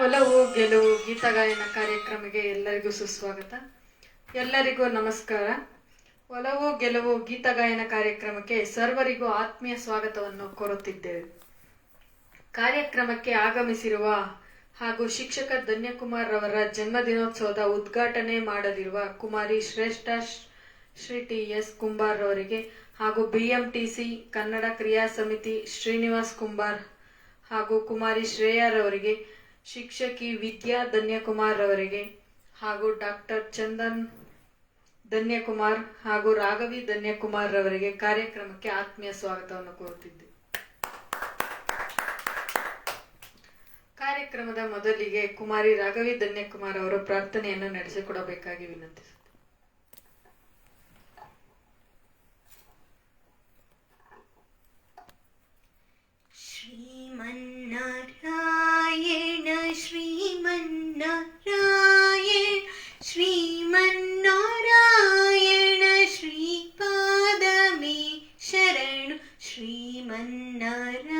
ಒಲವು ಗೆಲುವು ಗೀತಗಾಯನ ಕಾರ್ಯಕ್ರಮಕ್ಕೆ ಎಲ್ಲರಿಗೂ ಸುಸ್ವಾಗತ. ಎಲ್ಲರಿಗೂ ನಮಸ್ಕಾರ. ಒಲವು ಗೆಲುವು ಗೀತಗಾಯನ ಕಾರ್ಯಕ್ರಮಕ್ಕೆ ಸರ್ವರಿಗೂ ಆತ್ಮೀಯ ಸ್ವಾಗತವನ್ನು ಕೋರುತ್ತಿದ್ದೇವೆ. ಕಾರ್ಯಕ್ರಮಕ್ಕೆ ಆಗಮಿಸಿರುವ ಹಾಗೂ ಶಿಕ್ಷಕ ಧನ್ಯಕುಮಾರ್ ಅವರ ಜನ್ಮದಿನೋತ್ಸವದ ಉದ್ಘಾಟನೆ ಮಾಡಲಿರುವ ಕುಮಾರಿ ಶ್ರೇಷ್ಠ ಶ್ರೀ ಟಿ.ಎಸ್. ಕುಂಬಾರ್ ಅವರಿಗೆ ಹಾಗೂ BMTC ಕನ್ನಡ ಕ್ರಿಯಾ ಸಮಿತಿ ಶ್ರೀನಿವಾಸ್ ಕುಂಬಾರ್ ಹಾಗೂ ಕುಮಾರಿ ಶ್ರೇಯಾರವರಿಗೆ, ಶಿಕ್ಷಕಿ ವಿದ್ಯಾ ಧನ್ಯಕುಮಾರ್ ಅವರಿಗೆ ಹಾಗೂ ಡಾಕ್ಟರ್ ಚಂದನ್ ಧನ್ಯಕುಮಾರ್ ಹಾಗೂ ರಾಘವಿ ಧನ್ಯಕುಮಾರ್ ಅವರಿಗೆ ಕಾರ್ಯಕ್ರಮಕ್ಕೆ ಆತ್ಮೀಯ ಸ್ವಾಗತವನ್ನು ಕೋರುತ್ತಿದ್ದೆ. ಕಾರ್ಯಕ್ರಮದ ಮೊದಲಿಗೆ ಕುಮಾರಿ ರಾಘವಿ ಧನ್ಯಕುಮಾರ್ ಅವರು ಪ್ರಾರ್ಥನೆಯನ್ನು ನಡೆಸಿಕೊಡಬೇಕಾಗಿ ವಿನಂತಿಸುತ್ತೇನೆ. ಶ್ರೀಮನ್ನಾರಾಯಣ ಶ್ರೀಮನ್ನಾರಾಯಣ ಶ್ರೀಮನ್ನಾರಾಯಣ ಶ್ರೀಪಾದಮೇ ಶರಣು ಶ್ರೀಮನ್ನಾರಾಯಣ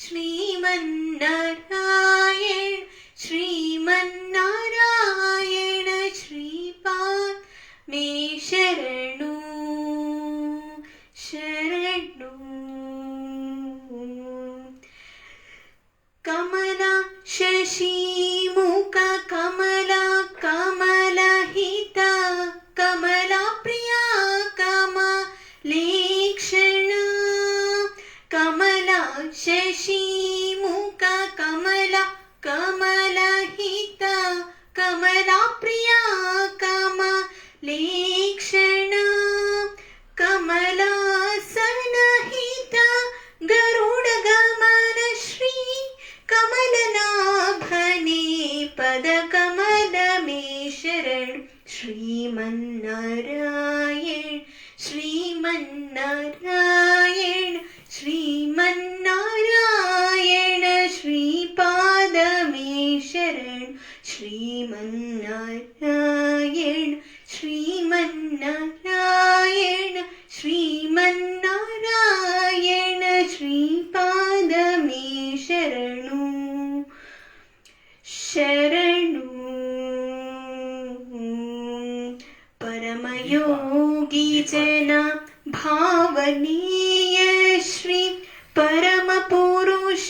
ಶ್ರೀಮನ್ನಾರಾಯಣ ಶ್ರೀಮನ್ನಾರಾಯಣ ಶ್ರೀಪಾದಮೇ ಶರಣು ಶರಣು. ಕಮಲ ಶಶಿಮುಖ ಕಮಲ ಕಮಲಹಿತ ಕಮಲ ಪ್ರಿಯ ಕಮಲೇಕ್ಷಣ ಕಮಲ ಶಶಿಮುಖ ಕಮಲ ಕಮಲಹಿತ ಕಮಲ ಪ್ರಿಯ ಕಮಲೇಕ್ಷಣ ಕಮಲಾಸನಹಿತ ಗರುಡ ಗಮನ ಶ್ರೀ ಕಮಲನಾಭನೇ ಪದ ಕಮಲಮೇ ಶರಣು ಶ್ರೀಮನ್ನಾರಾಯಣ ಶ್ರೀಮನ್ನಾರಾಯಣ ಶ್ರೀಮನ್ನಾರಾಯಣ ಶ್ರೀಪಾದಮೇ ಶರಣು ಶ್ರೀಮನ್ನಾರಾಯಣ ಶ್ರೀಮನ್ನಾರಾಯಣ ಶ್ರೀಮನ್ನಾರಾಯಣ ಶ್ರೀಪಾದಮೇ ಶರಣು ಶರಣು. ಪರಮಯೋಗಿ ಜನ ಭಾವನೀಯ ಶ್ರೀ ಪರಮ ಪುರುಷ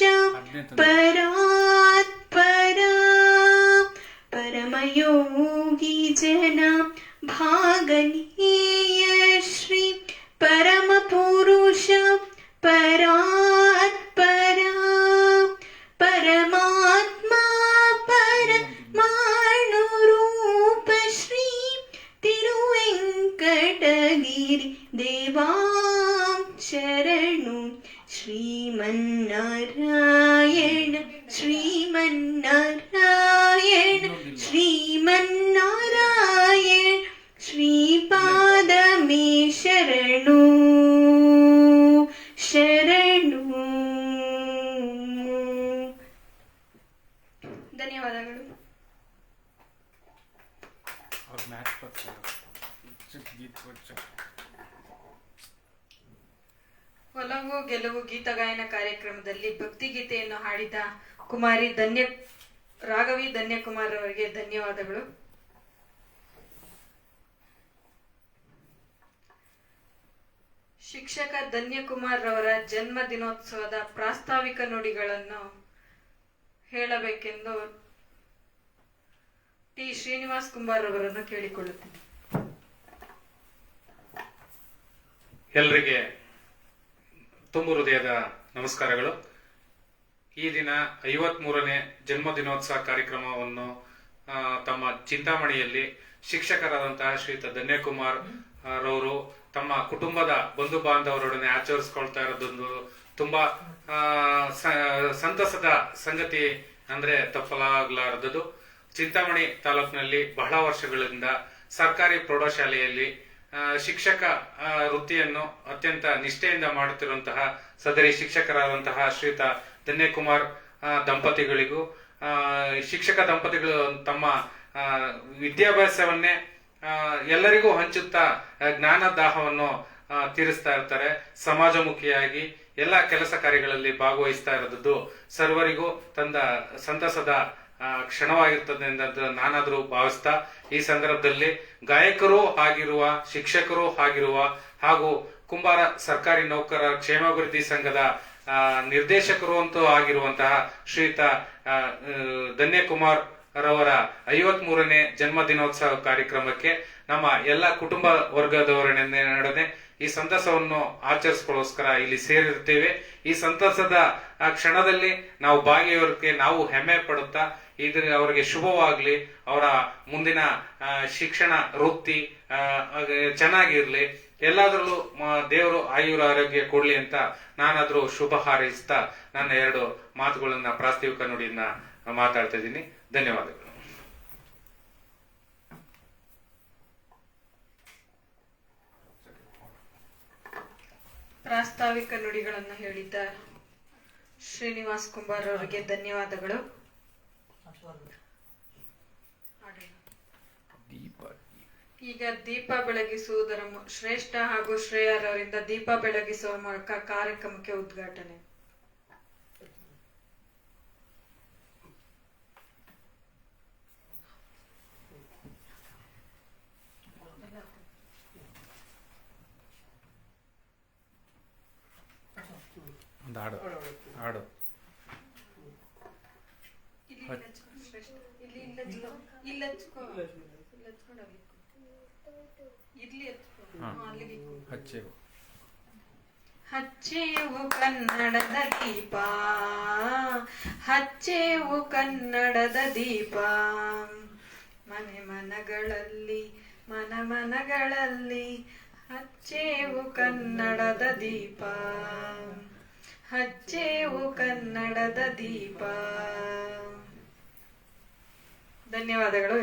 ಪರಾತ್ಪರ ಪರಮಯೋಗಿ ಜನ ಭಾಗನೀಯ ಶ್ರೀ ಪರಮ ಪುರುಷ ಪರಾತ್ಪರ ಪರಮಾತ್ಮ ಪರಮಾಣು ರೂಪ ಶ್ರೀ ತಿರುವೆಂಕಟಗಿರಿ ದೇವಾ ಶರಣು ಶ್ರೀಮನ್ನಾರಾಯಣ ಶ್ರೀಮನ್ನಾರಾಯಣ ಶ್ರೀಮನ್ನಾರಾಯಣ ಶ್ರೀಪಾದಮೇ ಶರಣು ಶರಣು. ಧನ್ಯವಾದಗಳು. ಒಲವು ಗೆಲುವು ಗೀತಗಾಯನ ಕಾರ್ಯಕ್ರಮದಲ್ಲಿ ಭಕ್ತಿಗೀತೆಯನ್ನು ಹಾಡಿದ ಕುಮಾರಿ ರಾಘವಿ ಧನ್ಯಕುಮಾರ್ ಅವರಿಗೆ ಧನ್ಯವಾದಗಳು. ಶಿಕ್ಷಕ ಧನ್ಯಕುಮಾರ್ ಅವರ ಜನ್ಮ ದಿನೋತ್ಸವದ ಪ್ರಾಸ್ತಾವಿಕ ನುಡಿಗಳನ್ನು ಹೇಳಬೇಕೆಂದು ಟಿ. ಶ್ರೀನಿವಾಸ್ ಕುಂಬಾರ್ ಅವರನ್ನು ಕೇಳಿಕೊಳ್ಳುತ್ತೇನೆ. ಎಲ್ಲರಿಗೆ ತುಂಬು ಹೃದಯದ ನಮಸ್ಕಾರಗಳು. ಈ ದಿನ 53ನೇ ಜನ್ಮದಿನೋತ್ಸವ ಕಾರ್ಯಕ್ರಮವನ್ನು ತಮ್ಮ ಚಿಂತಾಮಣಿಯಲ್ಲಿ ಶಿಕ್ಷಕರಾದಂತಹ ಶ್ರೀಯುತ ಧನ್ಯಕುಮಾರ್ ರವರು ತಮ್ಮ ಕುಟುಂಬದ ಬಂಧು ಬಾಂಧವರೊಡನೆ ಆಚರಿಸಿಕೊಳ್ತಾ ಇರೋದೊಂದು ತುಂಬಾ ಸಂತಸದ ಸಂಗತಿ ಅಂದ್ರೆ ತಪ್ಪಲಾಗಲಾರದು. ಚಿಂತಾಮಣಿ ತಾಲೂಕಿನಲ್ಲಿ ಬಹಳ ವರ್ಷಗಳಿಂದ ಸರ್ಕಾರಿ ಪ್ರೌಢಶಾಲೆಯಲ್ಲಿ ಶಿಕ್ಷಕ ವೃತ್ತಿಯನ್ನು ಅತ್ಯಂತ ನಿಷ್ಠೆಯಿಂದ ಮಾಡುತ್ತಿರುವಂತಹ ಸದರಿ ಶಿಕ್ಷಕರಾದಂತಹ ಶ್ರೀಯುತ ಧನ್ಯಕುಮಾರ್ ದಂಪತಿಗಳಿಗೂ ಶಿಕ್ಷಕ ದಂಪತಿಗಳು ತಮ್ಮ ವಿದ್ಯಾಭ್ಯಾಸವನ್ನೇ ಎಲ್ಲರಿಗೂ ಹಂಚುತ್ತಾ ಜ್ಞಾನ ದಾಹವನ್ನು ತೀರಿಸ್ತಾ ಇರ್ತಾರೆ. ಸಮಾಜಮುಖಿಯಾಗಿ ಎಲ್ಲ ಕೆಲಸ ಕಾರ್ಯಗಳಲ್ಲಿ ಭಾಗವಹಿಸ್ತಾ ಇರೋದು ಸರ್ವರಿಗೂ ಸಂತಸದ ಕ್ಷಣವಾಗಿರ್ತದೆ ಎಂದು ನಾನಾದ್ರೂ ಭಾವಿಸ್ತಾ ಈ ಸಂದರ್ಭದಲ್ಲಿ ಗಾಯಕರು ಆಗಿರುವ, ಶಿಕ್ಷಕರು ಆಗಿರುವ ಹಾಗೂ ಕುಂಬಾರ ಸರ್ಕಾರಿ ನೌಕರರ ಕ್ಷೇಮಾಭಿವೃದ್ಧಿ ಸಂಘದ ನಿರ್ದೇಶಕರು ಅಂತೂ ಆಗಿರುವಂತಹ ಶ್ರೀಯುತ ಧನ್ಯಕುಮಾರ್ ರವರ 53ನೇ ಜನ್ಮದಿನೋತ್ಸವ ಕಾರ್ಯಕ್ರಮಕ್ಕೆ ನಮ್ಮ ಎಲ್ಲ ಕುಟುಂಬ ವರ್ಗದವರೊಡನೆ ಈ ಸಂತಸವನ್ನು ಆಚರಿಸಿಕೊಳ್ಳೋಸ್ಕರ ಇಲ್ಲಿ ಸೇರಿರ್ತೇವೆ. ಈ ಸಂತಸದ ಕ್ಷಣದಲ್ಲಿ ನಾವು ಭಾಗಿಯವರಿಗೆ ನಾವು ಹೆಮ್ಮೆ ಪಡುತ್ತಾ ಅವರಿಗೆ ಶುಭವಾಗ್ಲಿ, ಅವರ ಮುಂದಿನ ಶಿಕ್ಷಣ ವೃತ್ತಿ ಚೆನ್ನಾಗಿರ್ಲಿ, ಎಲ್ಲಾದ್ರಲ್ಲೂ ದೇವರು ಆಯುರ ಆರೋಗ್ಯ ಕೊಡ್ಲಿ ಅಂತ ನಾನಾದ್ರೂ ಶುಭ ಹಾರೈಸ್ತಾ ನನ್ನ 2 ಮಾತುಗಳನ್ನ ಪ್ರಾಸ್ತಾವಿಕ ನುಡಿಯನ್ನ ಮಾತಾಡ್ತಾ ಇದ್ದೀನಿ. ಧನ್ಯವಾದಗಳು. ಪ್ರಾಸ್ತಾವಿಕ ನುಡಿಗಳನ್ನು ಹೇಳಿದ್ದ ಶ್ರೀನಿವಾಸ್ ಕುಂಬಾರ್ ಅವರಿಗೆ ಧನ್ಯವಾದಗಳು. ಈಗ ದೀಪ ಬೆಳಗಿಸುವುದರ ಶ್ರೇಷ್ಠ ಹಾಗೂ ಶ್ರೇಯರವರಿಂದ ದೀಪ ಬೆಳಗಿಸುವ ಮೂಲಕ ಕಾರ್ಯಕ್ರಮಕ್ಕೆ ಉದ್ಘಾಟನೆ. ಹಾಡು ಹಚ್ಚೇವು ಕನ್ನಡದ ದೀಪ, ಹಚ್ಚೇವು ಕನ್ನಡದ ದೀಪ, ಮನೆ ಮನಗಳಲ್ಲಿ ಮನಗಳಲ್ಲಿ ಹಚ್ಚೇವು ಕನ್ನಡದ ದೀಪ, ಹಚ್ಚೇವು ಕನ್ನಡದ ದೀಪ. ಧನ್ಯವಾದಗಳು.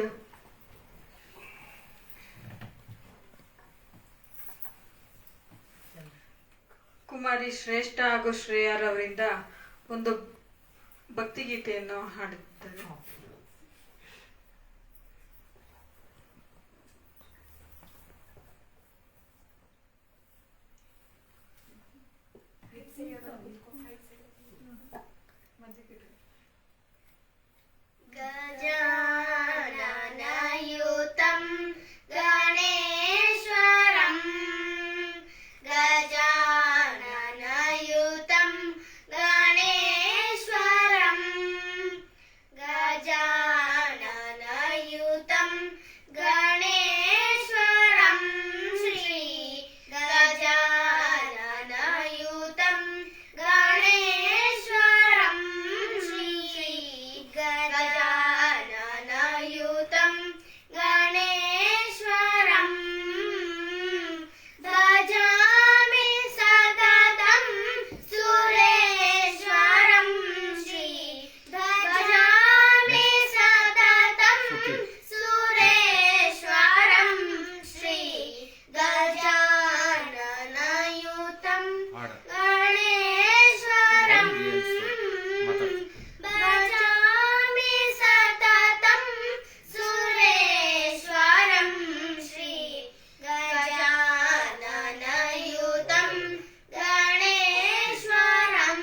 ಕುಮಾರಿ ಶ್ರೇಷ್ಠ ಹಾಗೂ ಶ್ರೇಯರವರಿಂದ ಒಂದು ಭಕ್ತಿಗೀತೆಯನ್ನು ಹಾಡುತ್ತಾರೆ. ಗಜಾನನಯುತಂ ಗಣೇಶ್ವರಂ ಗಜಾನನಯುತಂ ಗಣೇಶ್ವರಂ ಗಜಾನನಯುತಂ ಗಣೇಶ್ವರಂ ಶ್ರೀ ಗಜಾನನಯುತಂ ಗಣೇಶ್ವರಂ ಶ್ರೀ ಗಜಾನನಯುತಂ ಗಣೇಶ್ವರಂ ಭಜಾಮಿ ಸತತಂ ಸುರೇಶ್ವರಂ ಶ್ರೀ ಭಜಾಮಿ ಸತತಂ ಸುರೇಶ್ವರಂ ಶ್ರೀ ಗಜಾನನಯುತಂ ಗಣೇಶ್ವರಂ ಭಜಾಮಿ ಸತತಂ ಸುರೇಶ್ವರಂ ಶ್ರೀ ಗಜಾನನಯುತಂ ಗಣೇಶ್ವರಂ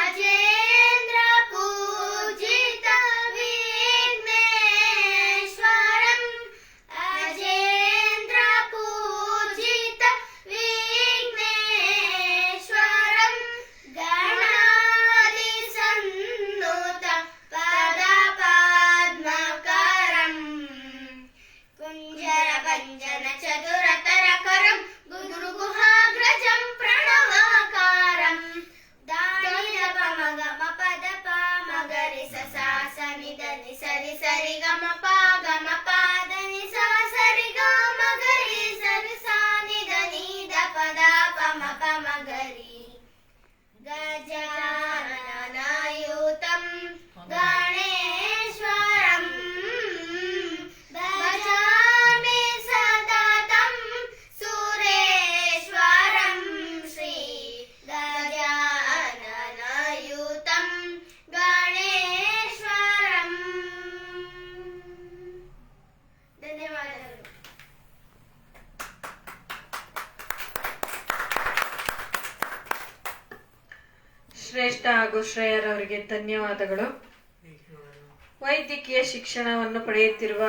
ಅಜೇಂದ್ರ ಪೂಜಿತ ವಿಘ್ನೇಶ್ವರಂ ಅಜೇಂದ್ರ ಪೂಜಿತ ವಿಘ್ನೇಶ್ವರಂ ಗಣಾದಿ ಸನ್ನುತ ಪದ ಪದ್ಮಕರಂ ಕುಂಜರ ಭಂಜನ ಚತುರತರಕರಂ ಗುರುಗುಹಾಗ್ರಜಂ ಪ್ರಣವಾಕಾರಂ ದಾನಿ ಪಮಗ ಮಪದ ಪಾಮಗರಿ ಸಸ ನಿಧನಿ ಸರಿ ಸರಿ ಗಮ ಪಾಗಮ ಪಾದನಿ ಸರಿ ಗಮ ಗರಿ ಸರಿ ನಿಧನಿ ದಪದ ಪಮ ಪಮಗರಿ ಗಜಾನನಯುತಂ ಗಣೇಶ್ವರಂ ಭಜಾಮಿ ಸತತಂ ಸುರೇಶ್ವರಂ ಶ್ರೀ ಗಜಾನನಯುತಂ ಗಣೇಶ್ವರಂ. ಧನ್ಯವಾದಗಳು. ಶ್ರೇಷ್ಠ ಹಾಗೂ ಶ್ರೇಯರವರಿಗೆ ಧನ್ಯವಾದಗಳು. ವೈದ್ಯಕೀಯ ಶಿಕ್ಷಣವನ್ನು ಪಡೆಯುತ್ತಿರುವ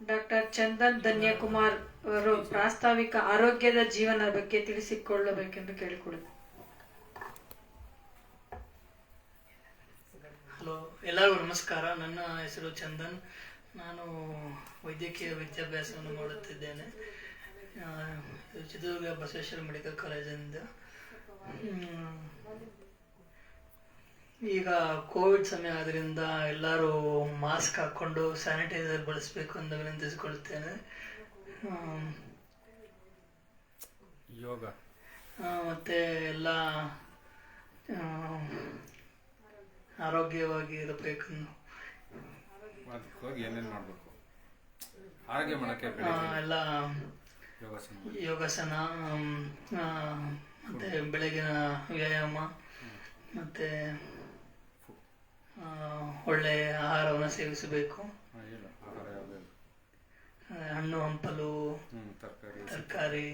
ಡಾಕ್ಟರ್ ಚಂದನ್ ಧನ್ಯಕುಮಾರ್ ಅವರು ಪ್ರಾಸ್ತಾವಿಕ ಆರೋಗ್ಯದ ಜೀವನ ಬಗ್ಗೆ ತಿಳಿಸಿಕೊಳ್ಳಬೇಕೆಂದು ಕೇಳಿಕೊಳ್ಳುತ್ತೇನೆ. ಹಲೋ, ಎಲ್ಲರಿಗೂ ನಮಸ್ಕಾರ. ನನ್ನ ಹೆಸರು ಚಂದನ್. ನಾನು ವೈದ್ಯಕೀಯ ವಿದ್ಯಾಭ್ಯಾಸವನ್ನು ಮಾಡುತ್ತಿದ್ದೇನೆ ಚಿತ್ರದುರ್ಗ ಬಸವೇಶ್ವರ ಮೆಡಿಕಲ್ ಕಾಲೇಜಿನಿಂದ. ಈಗ ಕೋವಿಡ್ ಸಮಯ ಆದ್ದರಿಂದ ಎಲ್ಲರೂ ಮಾಸ್ಕ್ ಹಾಕ್ಕೊಂಡು ಸ್ಯಾನಿಟೈಸರ್ ಬಳಸಬೇಕು ಎಂದು ವಿನಂತಿಸಿಕೊಳ್ಳುತ್ತೇನೆ. ಯೋಗ ಮತ್ತು ಎಲ್ಲ ಆರೋಗ್ಯವಾಗಿ ಇರಬೇಕು. ಏನೇನು ಮಾಡಬೇಕು ಆರೋಗ್ಯ ಮಾಡಕ್ಕೆ ಎಲ್ಲ ಯೋಗಾಸನ ಮತ್ತು ಬೆಳಗಿನ ವ್ಯಾಯಾಮ ಮತ್ತು ಒಳ್ಳೆಯ ಆಹಾರವನ್ನು ಸೇವಿಸಬೇಕು. ಹಣ್ಣು ಹಂಪಲು, ತರಕಾರಿ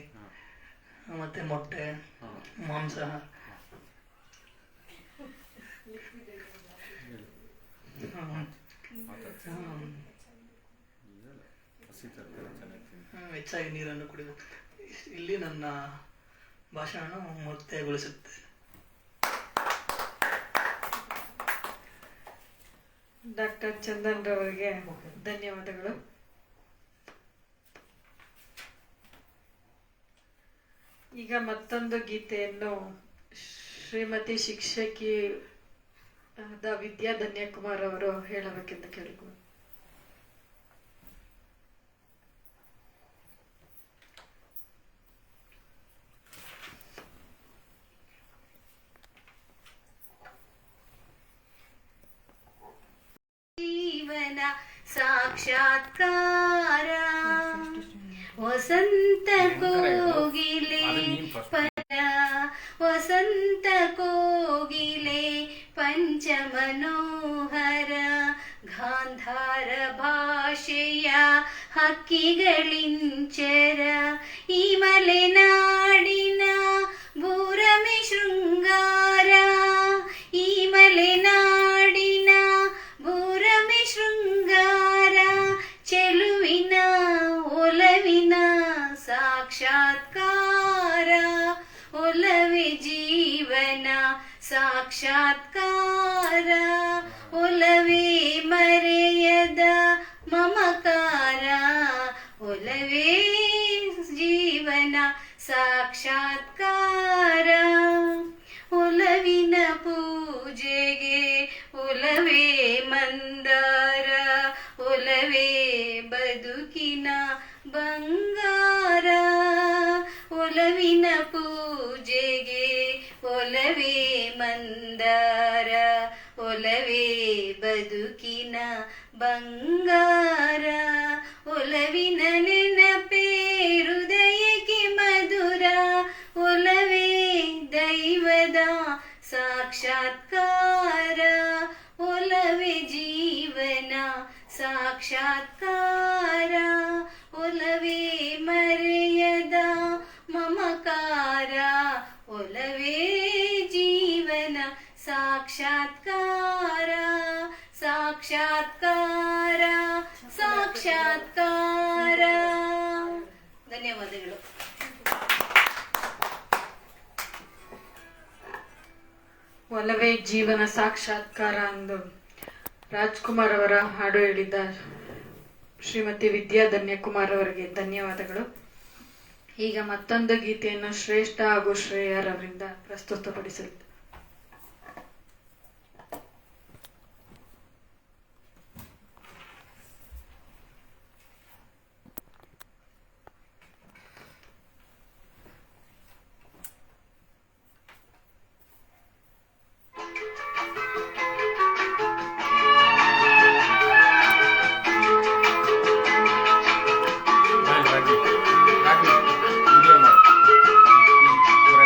ಮತ್ತು ಮೊಟ್ಟೆ, ಮಾಂಸ. ಹೆಚ್ಚಾಗಿ ನೀರನ್ನು ಕುಡಿಬೇಕು. ಇಲ್ಲಿ ನನ್ನ ಭಾಷಣ ಮುಕ್ತಾಯಗೊಳಿಸುತ್ತೇನೆ. ಡಾಕ್ಟರ್ ಚಂದನ್ ರವರಿಗೆ ಧನ್ಯವಾದಗಳು. ಈಗ ಮತ್ತೊಂದು ಗೀತೆಯನ್ನು ಶ್ರೀಮತಿ ಶಿಕ್ಷಕಿ ವಿದ್ಯಾ ಧನ್ಯಕುಮಾರ್ ಅವರು ಹೇಳಬೇಕೆಂದು ಕೇಳಿಕೊಂಡು. ಜೀವನ ಸಾಕ್ಷಾತ್ಕಾರ ವಸಂತ ಕೋಗಿಲೆ ಪರ ವಸಂತ ಕೋಗಿಲೆ ಪಂಚಮನೋಹರ ಗಾಂಧಾರ ಭಾಷೆಯ ಹಕ್ಕಿಗಳಿಂಚರ ಈ ಮಲೆನಾಡಿನ ಭೂರಮೆ ಶೃಂಗಾರ ಈ ಮಲೆನಾಡಿನ ಭೂರಮೆ ಶೃಂಗಾರ ಚೆಲುವಿನ ಒಲವಿನ ಸಾಕ್ಷಾತ್ಕಾರ ಒಲವೇ ಜೀವನ ಸಾಕ್ಷಾತ್ಕಾರ ಒಲವೇ ಮರೆಯದ ಮಮಕಾರ ಒಲವೇ ಜೀವನ ಸಾಕ್ಷಾತ್ಕಾರ ಒಲವಿನ ಪೂಜೆಗೆ ಒಲವೇ ಮಂದಾರ ಒಲವೇ ಬದುಕಿನ ಬಂಗಾರ ಒಲವಿನ ಪೂಜೆಗೆ ಒಲವೇ ಮಂದಾರ ಒಲವೇ ಬದುಕಿನ ಬಂಗಾರ ಒಲವಿನ ನೆನಪೇ ಹೃದಯಕ್ಕೆ ಮಧುರ ಒಲವೇ ದೈವದ ಸಾಕ್ಷಾತ್ಕಾರ ಒಲವೇ ಜೀವನ ಸಾಕ್ಷಾತ್ಕಾರ ಒಲವೇ ಮರೆಯದ ಮಮಕಾರ ಒಲವೇ ಜೀವನ ಸಾಕ್ಷಾತ್ಕಾರ ಸಾಕ್ಷಾತ್ಕಾರ ಸಾಕ್ಷಾತ್ಕಾರ. ಧನ್ಯವಾದಗಳು. ಒಲವೇ ಜೀವನ ಸಾಕ್ಷಾತ್ಕಾರ ಎಂದು ರಾಜ್ಕುಮಾರ್ ಅವರ ಹಾಡು ಹೇಳಿದ್ದ ಶ್ರೀಮತಿ ವಿದ್ಯಾ ಧನ್ಯಕುಮಾರ್ ಅವರಿಗೆ ಧನ್ಯವಾದಗಳು. ಈಗ ಮತ್ತೊಂದು ಗೀತೆಯನ್ನು ಶ್ರೇಷ್ಠ ಹಾಗೂ ಶ್ರೇಯರವರಿಂದ ಪ್ರಸ್ತುತಪಡಿಸಲಿದೆ.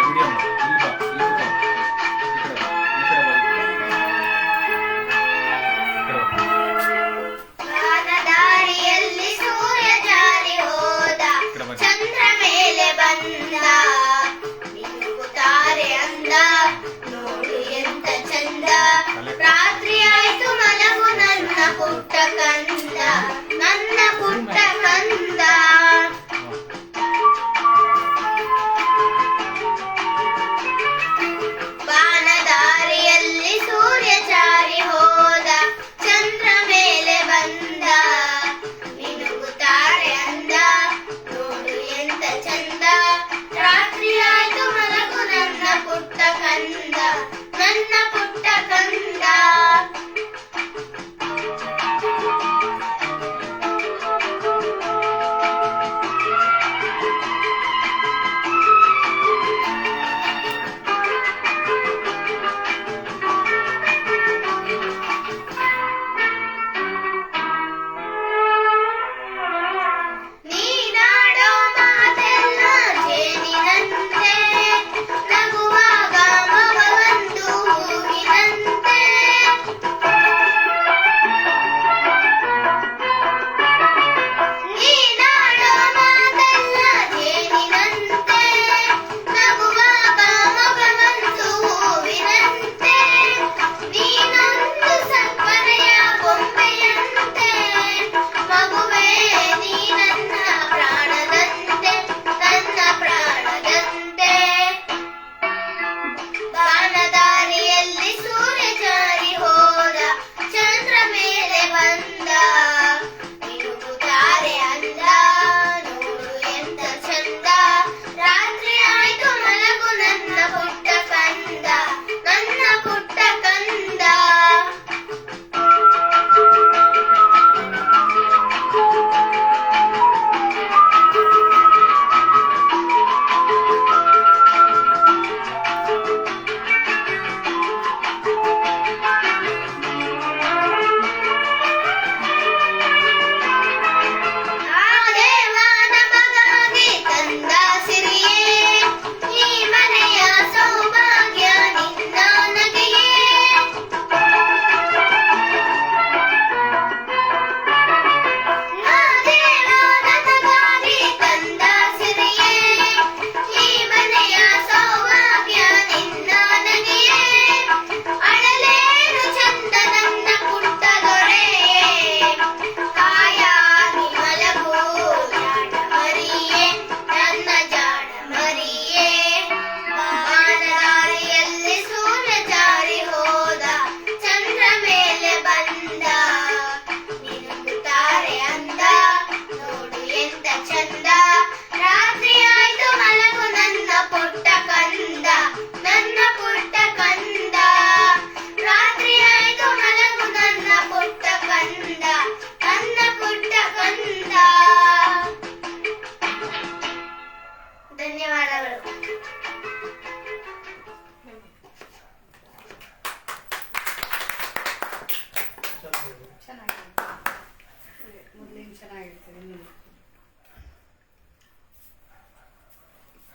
ವಿಡಿಯೋ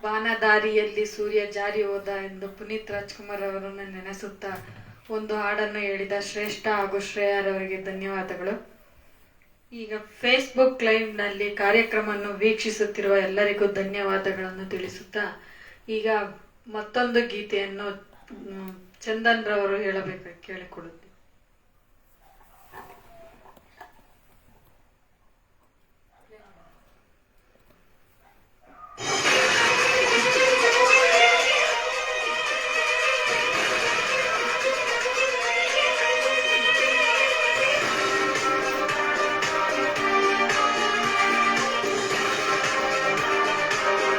ಬಾನದಾರಿಯಲ್ಲಿ ಸೂರ್ಯ ಜಾರಿ ಹೋದ ಎಂದು ಪುನೀತ್ ರಾಜ್ಕುಮಾರ್ ಅವರನ್ನು ನೆನೆಸುತ್ತಾ ಒಂದು ಹಾಡನ್ನು ಹೇಳಿದ ಶ್ರೇಷ್ಠ ಹಾಗೂ ಶ್ರೇಯರವರಿಗೆ ಧನ್ಯವಾದಗಳು. ಈಗ ಫೇಸ್ಬುಕ್ ಲೈವ್ನಲ್ಲಿ ಕಾರ್ಯಕ್ರಮವನ್ನು ವೀಕ್ಷಿಸುತ್ತಿರುವ ಎಲ್ಲರಿಗೂ ಧನ್ಯವಾದಗಳನ್ನು ತಿಳಿಸುತ್ತಾ ಈಗ ಮತ್ತೊಂದು ಗೀತೆಯನ್ನು ಚಂದನ್ ರವರು ಹೇಳಬೇಕು ಕೇಳಿಕೊಳ್ಳುತ್ತೀವಿ.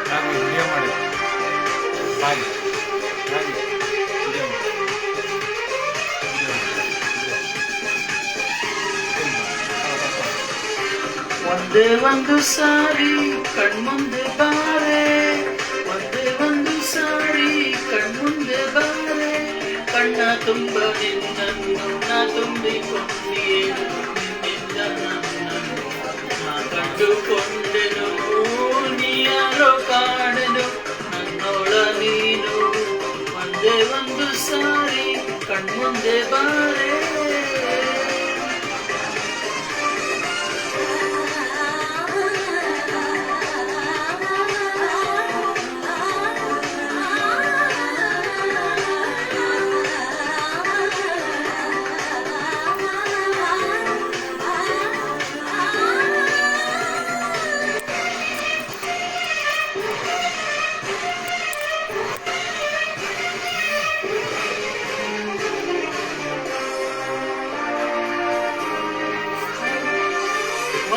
ನಾನು ವಿಡಿಯೋ ಮಾಡಿ ಬಾಯ್ ನಾನು ವಿಡಿಯೋ ಮಾಡಿ ಒಂದೇ ಒಂದು ಸಾರಿ ಕಣ್ಮುಂದೆ ಬಾರೆ, ಒಂದೇ ಒಂದು ಸಾರಿ ಕಣ್ಮುಂದೆ ಬಾರೆ, ಕಣ್ಣ ತುಂಬ ನಿನ್ನನ್ನು ನಾ ತುಂಬಿಕೊಂಡಿಯೇನು, ನಿನ್ನಿಂದ ನನ್ನನ್ನು ನಾ ಕಂಡುಕೊಂಡೆನು, ನೀ ಯಾರೋ ಕಾಣೆನು ನನ್ನೋಳ ನೀನು, ಒಂದೇ ಒಂದು ಸಾರಿ ಕಣ್ಮುಂದೆ ಬಾರೆ.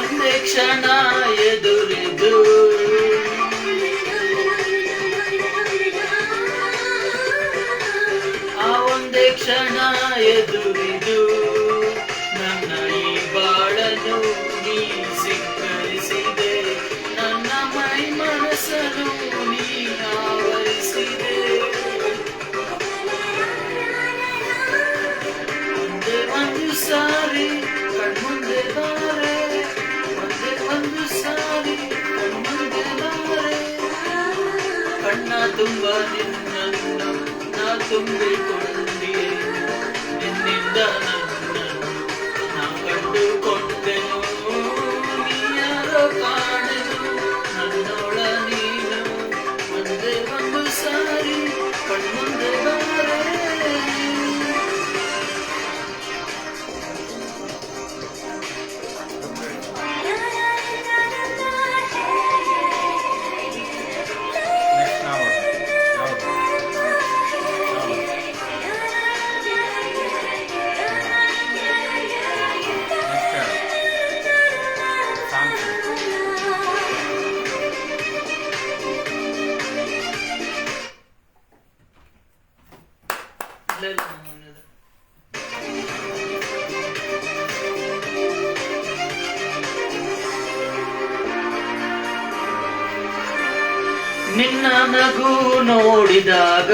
ಒಂದೇ ಕ್ಷಣ ಎದುರಿದು ಆ ಒಂದೇ ಕ್ಷಣ ಎದುರಿದು ನನ್ನ ಈ ಬಾಳನು ನೀ ಸಿಂಗರಿಸಿದೆ, ನನ್ನ ಮೈ ಮನಸ್ಸನ್ನು ನೀ ಆವರಿಸಿದೆ. ಒಂದೇ ಒಂದು ಸಾರಿ ಕಣ್ಮುಂದೆ ಬಾರೆ, ಒಂದೇ ಒಂದು ಸಾರಿ ಕಣ್ಮುಂದೆ ಬಾರೆ, ಕಣ್ಣ ತುಂಬ ನಿನ್ನನ್ನು ನಾ ತುಂಬಿಕೊಂಡಿಯೇ, ನಿನ್ನಿಂದ ನನ್ನನ್ನು ನಾ ಕಂಡುಕೊಂಡೆನು, ನೀ ಯಾರೋ ಕಾಣೆನು ನನ್ನೋಳ ನೀನು, ಒಂದೇ ಒಂದು ಸಾರಿ ಕಣ್ಮುಂದೆ ಬಾರೆ. ನೆಕ್ಸ್ಟ್ ನಾವು ಯಾವುದು ನೆಕ್ಸ್ಟ್ ಸಾಂಗ್ಸ್ ಇಲ್ಲ ಇಲ್ಲ ಮೊನ್ನೆದು. ನಿನ್ನ ನಗು ನೋಡಿದಾಗ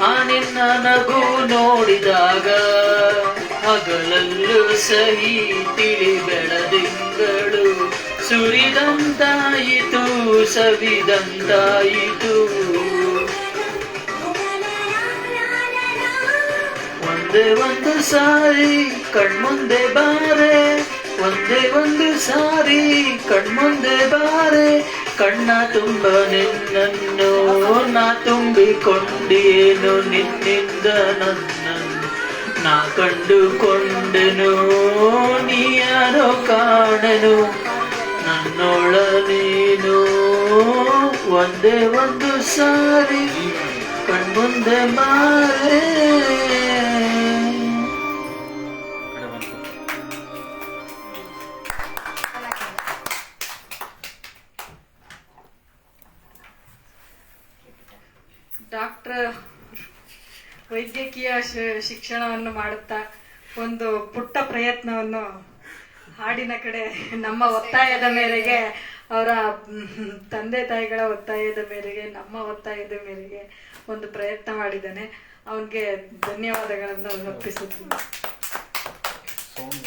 ಆ ನಿನ್ನ ನಗು ನೋಡಿದಾಗ ಹಗಲಲ್ಲೂ ಸಹಿ ತಿಳಿ ಬೆಳದಿಂಗಳು ಸುರಿದಂತಾಯಿತು, ಸವಿದಂತಾಯಿತು. ಒಂದೇ ಒಂದು ಸಾರಿ ಕಣ್ಮುಂದೆ ಬಾರೆ, ಒಂದೇ ಒಂದು ಸಾರಿ ಕಣ್ಮುಂದೆ ಬಾರೆ, ಕಣ್ಣ ತುಂಬ ನಿನ್ನನ್ನು ನಾ ತುಂಬಿಕೊಂಡಿಯೇನು, ನಿನ್ನಿಂದ ನನ್ನನ್ನು ನಾ ಕಂಡುಕೊಂಡೆನು, ನೀ ಯಾರೋ ಕಾಣೆನು ನನ್ನೋಳ ನೀನು, ಒಂದೇ ಒಂದು ಸಾರಿ ಕಣ್ಮುಂದೆ ಬಾರೆ. ಕಡೆ ಬಂತು. ಡಾಕ್ಟರ್ ವೈದ್ಯಕೀಯ ಶಿಕ್ಷಣವನ್ನು ಮಾಡುತ್ತಾ ಒಂದು ಪುಟ್ಟ ಪ್ರಯತ್ನವನ್ನು ಹಾಡಿನ ಕಡೆ ನಮ್ಮ ಒತ್ತಾಯದ ಮೇರೆಗೆ, ಅವರ ತಂದೆ ತಾಯಿಗಳ ಒತ್ತಾಯದ ಮೇರೆಗೆ, ನಮ್ಮ ಒತ್ತಾಯದ ಮೇರೆಗೆ ಒಂದು ಪ್ರಯತ್ನ ಮಾಡಿದ್ದಾನೆ. ಅವನಿಗೆ ಧನ್ಯವಾದಗಳನ್ನು ಅರ್ಪಿಸುತ್ತೀನಿ. ಸೌಂಡ್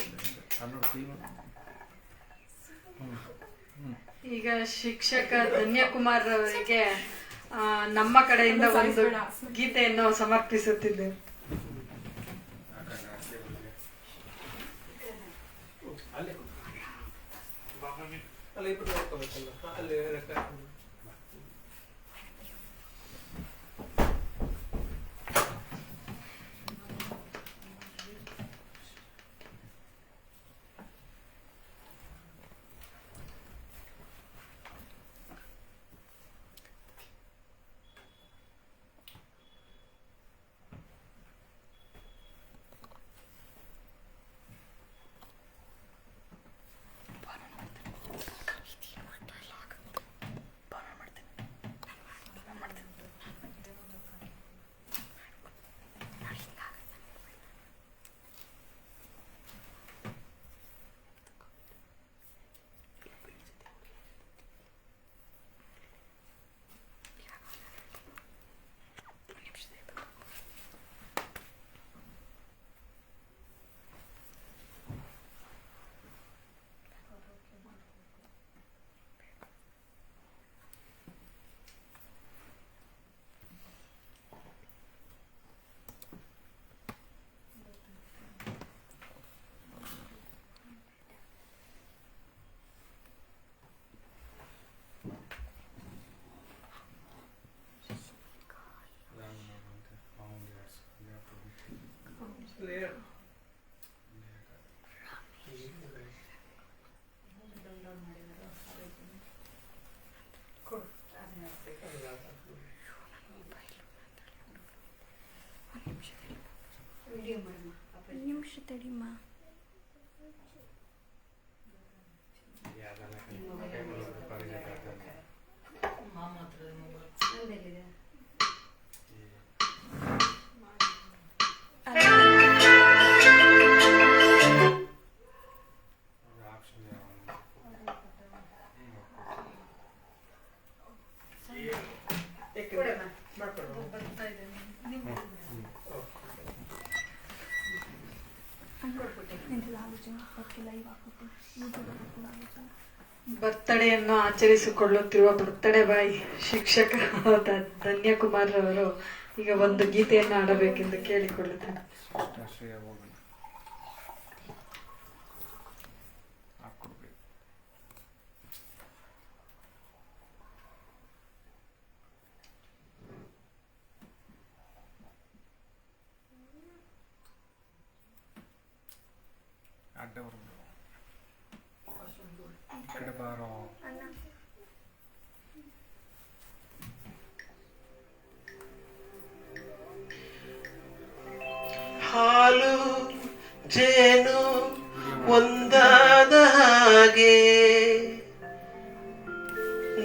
ಈಗ ಶಿಕ್ಷಕ ಧನ್ಯಕುಮಾರ್ ಅವರಿಗೆ ನಮ್ಮ ಕಡೆಯಿಂದ ಒಂದು ಗೀತೆಯನ್ನು ಸಮರ್ಪಿಸುತ್ತಿದ್ದೇವೆ. ನಿಮಿಷ ತಡಿಮ್ಮ. ಮಾಮ ಹತ್ರ ಮೊಬೈಲ್ ಬರ್ತಡೆಯನ್ನು ಆಚರಿಸಿಕೊಳ್ಳುತ್ತಿರುವ ಬರ್ತಡೆ ಬಾಯ್ ಶಿಕ್ಷಕ ಧನ್ಯಕುಮಾರ್ ಅವರು ಈಗ ಒಂದು ಗೀತೆಯನ್ನು ಆಡಬೇಕೆಂದು ಕೇಳಿಕೊಳ್ಳುತ್ತೇನೆ. ಹಾಲು ಜೇನು ಒಂದಾದ ಹಾಗೆ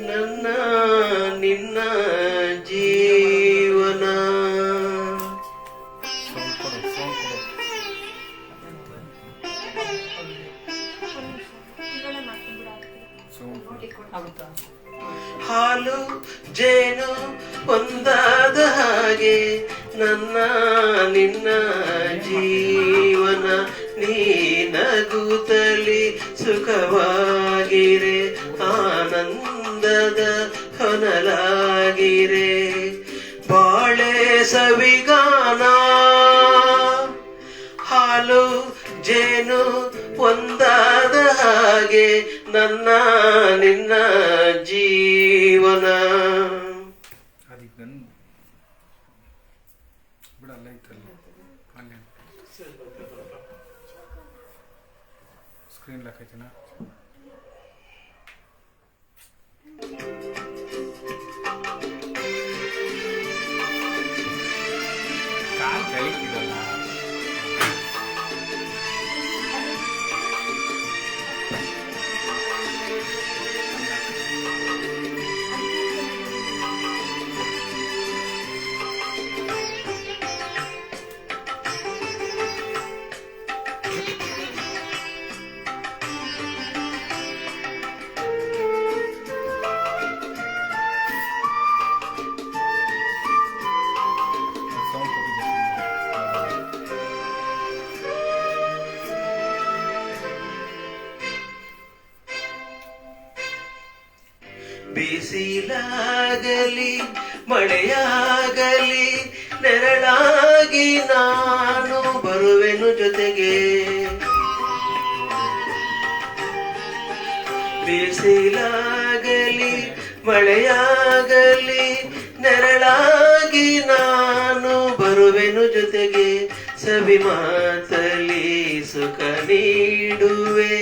ನನ್ನ ನಿನ್ನ ಜೀವನ. ಆಗುತ್ತಾ? ಹಾಲು ಜೇನು ಒಂದಾದ ಹಾಗೆ ನನ್ನ ನಿನ್ನ ಜೀವನ. ನೀನಗುತ್ತಲಿ ಸುಖವಾಗಿರೆ ಆನಂದದ ಹೊನಲಾಗಿರೆ ಬಾಳೆ ಸವಿಗಾನ. ಹಾಲು ಜೇನು ಒಂದಾದ ಹಾಗೆ ನನ್ನ ನಿನ್ನ ಜೀವನ. ಸ್ಕ್ರೀನ್ ಲಾಕೈತಿನ ಕಾಲ್ ಕಲಿತಿದಲ್ಲ. ಸೌಂಡ್ ಕೊಟ್ಟಿದ್ದೆ. ಬಿಸಿಲಾಗಲಿ ಮಳೆಯಾಗಲಿ ನೆರಳಾಗಿ ನಾನು ಬರುವೆನು ಜೊತೆಗೆ. ಬಿಸಿಲಾಗಲಿ ಮಳೆಯಾಗಲಿ ನೆರಳಾಗಿ ನಾನು ಬರುವೆನು ಜೊತೆಗೆ. ಸವಿ ಮಾತಲಿ ಸುಖ ನೀಡುವೆ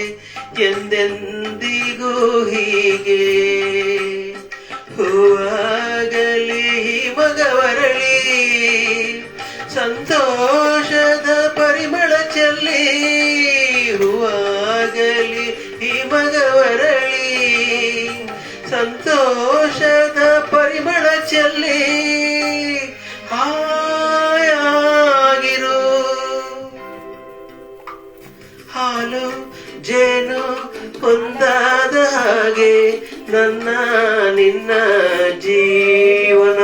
ಎಂದೆಂದಿಗೂ ಹೀಗೆ. ಹೂವಾಗಲಿ ಮಗವರಳಿ ಸಂತೋಷದ ಪರಿಮಳ ಚೆಲ್ಲಿ. ಹೂವಾಗಲಿ ಮಗವರಳಿ ಸಂತೋಷದ ಪರಿಮಳ ಚೆಲ್ಲಿ. ಹಾಯಾಗಿರು ಹಾಲು ಜೇನು ಒಂದಾದ ಹಾಗೆ ನನ್ನ ನಿನ್ನ ಜೀವನ.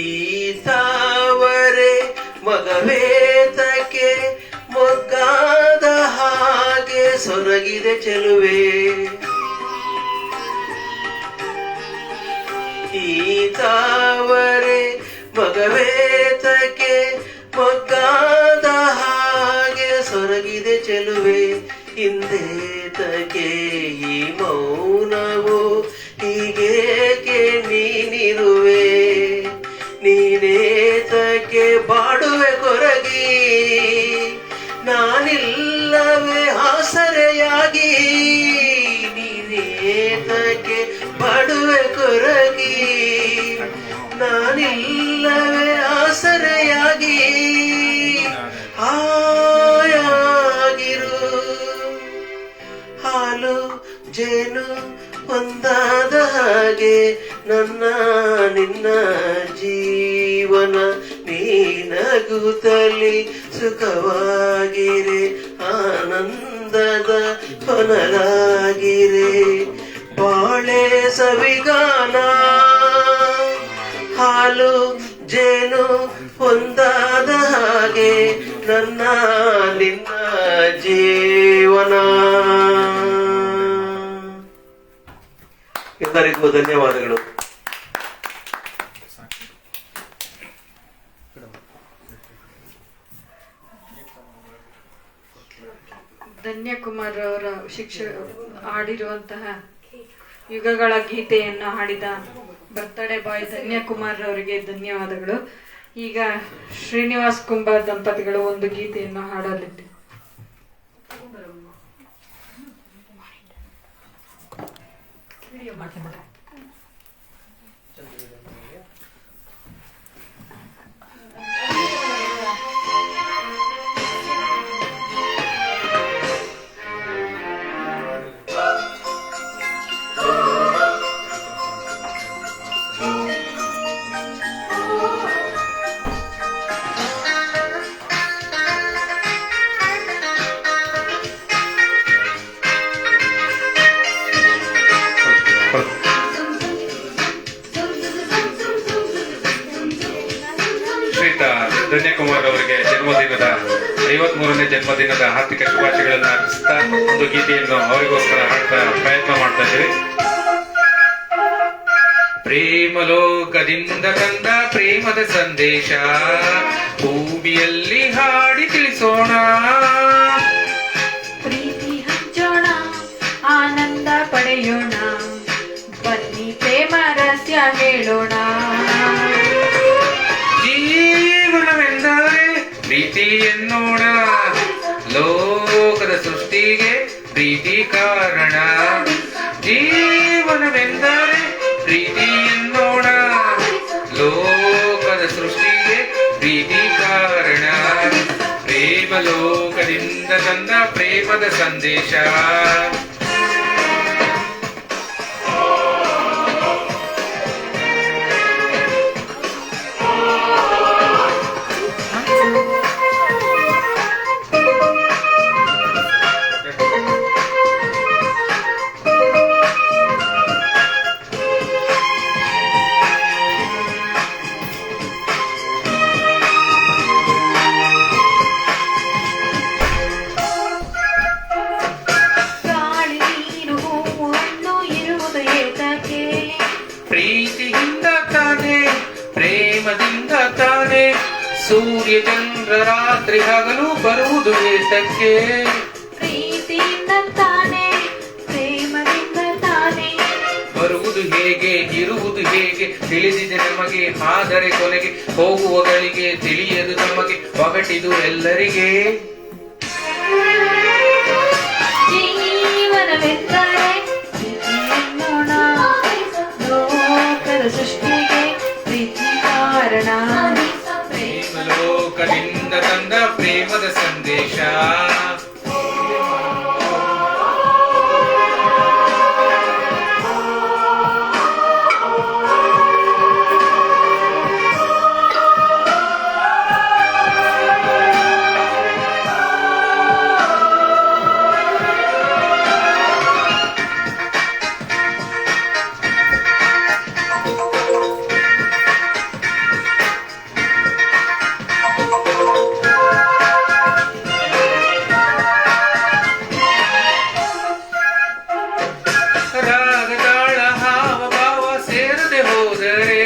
ಈ ತಾವರೆ ಮಗವೇತಕ್ಕೆ ಮೊಗ್ಗಾದ ಹಾಗೆ ಸೊರಗಿದೆ ಚೆಲುವೆ. ಈ ತಾವರೆ ಮಗವೇತಕ್ಕೆ ಮೊಗ್ಗಾದ ಹಾಗೆ ಸೊರಗಿದೆ ಚೆಲುವೆ. ಹಿಂದೇತಕ್ಕೆ ಈ ಮೌನವು ಹೀಗೇಕೆ ನೀನಿರುವೆ. ನೀನೇತಕ್ಕೆ ಬಾಡುವೆ ಕೊರಗಿ ನಾನಿಲ್ಲವೇ ಆಸರೆಯಾಗಿ. ನೀನೇತಕ್ಕೆ ಬಾಡುವೆ ಕೊರಗಿ ನಾನಿಲ್ಲವೇ ಆಸರೆಯಾಗಿ. ಹಾಯಾಗಿರು ಹಾಲು ಜೇನು ಒಂದಾದ ಹಾಗೆ ನನ್ನ ನಿನ್ನ ಜೀವನ. ನೀನಗುತ್ತಲಿ ಸುಖವಾಗಿರೆ ಆನಂದದ ಹೊನಲಾಗಿರೆ. ಬಾಳೆ ಸವಿಗಾನ ಹಾಲು ಜೇನು ಒಂದಾದ ಹಾಗೆ ನನ್ನ ನಿನ್ನ ಜೀವನ. ಎಲ್ಲರಿಗೂ ಧನ್ಯವಾದಗಳು. ಧನ್ಯಕುಮಾರ್ ಅವರ ಹಾಡಿರುವಂತಹ ಯುಗಗಳ ಗೀತೆಯನ್ನು ಹಾಡಿದ ಬರ್ತಡೇ ಬಾಯ್ ಧನ್ಯಕುಮಾರ್ ಅವರಿಗೆ ಧನ್ಯವಾದಗಳು. ಈಗ ಶ್ರೀನಿವಾಸ್ ಕುಂಬಾರ್ ದಂಪತಿಗಳು ಒಂದು ಗೀತೆಯನ್ನು ಹಾಡಲಿದ್ದಾರೆ. ಧನ್ಯಕುಮಾರ್ ಅವರಿಗೆ ಜನ್ಮದಿನದ 53ನೇ ಜನ್ಮದಿನದ ಹಾರ್ದಿಕ ಶುಭಾಶಯಗಳನ್ನು ಅರ್ಪಿಸ್ತಾ ಒಂದು ಗೀತೆಯನ್ನು ಅವರಿಗೋಸ್ಕರ ಹಾಡ್ತಾ ಪ್ರಯತ್ನ ಮಾಡ್ತಾ ಇದ್ದೀವಿ. ಪ್ರೇಮಲೋಕದಿಂದ ತಂದ ಪ್ರೇಮದ ಸಂದೇಶ ಭೂಮಿಯಲ್ಲಿ ಹಾಡಿ ತಿಳಿಸೋಣ. ಪ್ರೀತಿ ಹಂಚೋಣ, ಆನಂದ ಪಡೆಯೋಣ, ಬನ್ನಿ ಪ್ರೇಮ ರಹಸ್ಯ ಹೇಳೋಣ. ಜೀವನವೆಂದರೆ ಪ್ರೀತಿ ಎನ್ನೋಣ, ಲೋಕದ ಸೃಷ್ಟಿಗೆ ಪ್ರೀತಿ ಕಾರಣ. ಜೀವನವೆಂದರೆ ಪ್ರೀತಿ ಎನ್ನೋಣ, ಲೋಕದ ಸೃಷ್ಟಿಗೆ ಪ್ರೀತಿ ಕಾರಣ. ಪ್ರೇಮ ಲೋಕದಿಂದ ತಂದ ಪ್ರೇಮದ ಸಂದೇಶ. ಸೂರ್ಯ ಚಂದ್ರ ರಾತ್ರಿ ಹಗಲು ಬರುವುದು ಏತಕ್ಕೆ? ಪ್ರೀತಿಯಿಂದ ತಾನೇ, ಪ್ರೇಮದಿಂದ ತಾನೇ. ಬರುವುದು ಹೇಗೆ ಇರುವುದು ಹೇಗೆ ತಿಳಿದಿದೆ ನಮಗೆ, ಆದರೆ ಕೊನೆಗೆ ಹೋಗುವಗಳಿಗೆ ತಿಳಿಯದು ನಮಗೆ, ಒಗಟಿದು ಎಲ್ಲರಿಗೆ. ಜೀವನವೆಂದರೆ ಪ್ರೀತಿ ಎನ್ನೋಣ, ಲೋಕದ ಸೃಷ್ಟಿಗೆ ಪ್ರೀತಿ ಕಾರಣ. ಪ್ರೇಮ ಲೋಕದಿಂದ ತಂದ ಪ್ರೇಮದ ಸಂದೇಶ. ರಾಗತಾಳ ಹಾವ ಭಾವ ಸೇರದೆ ಹೋದರೆ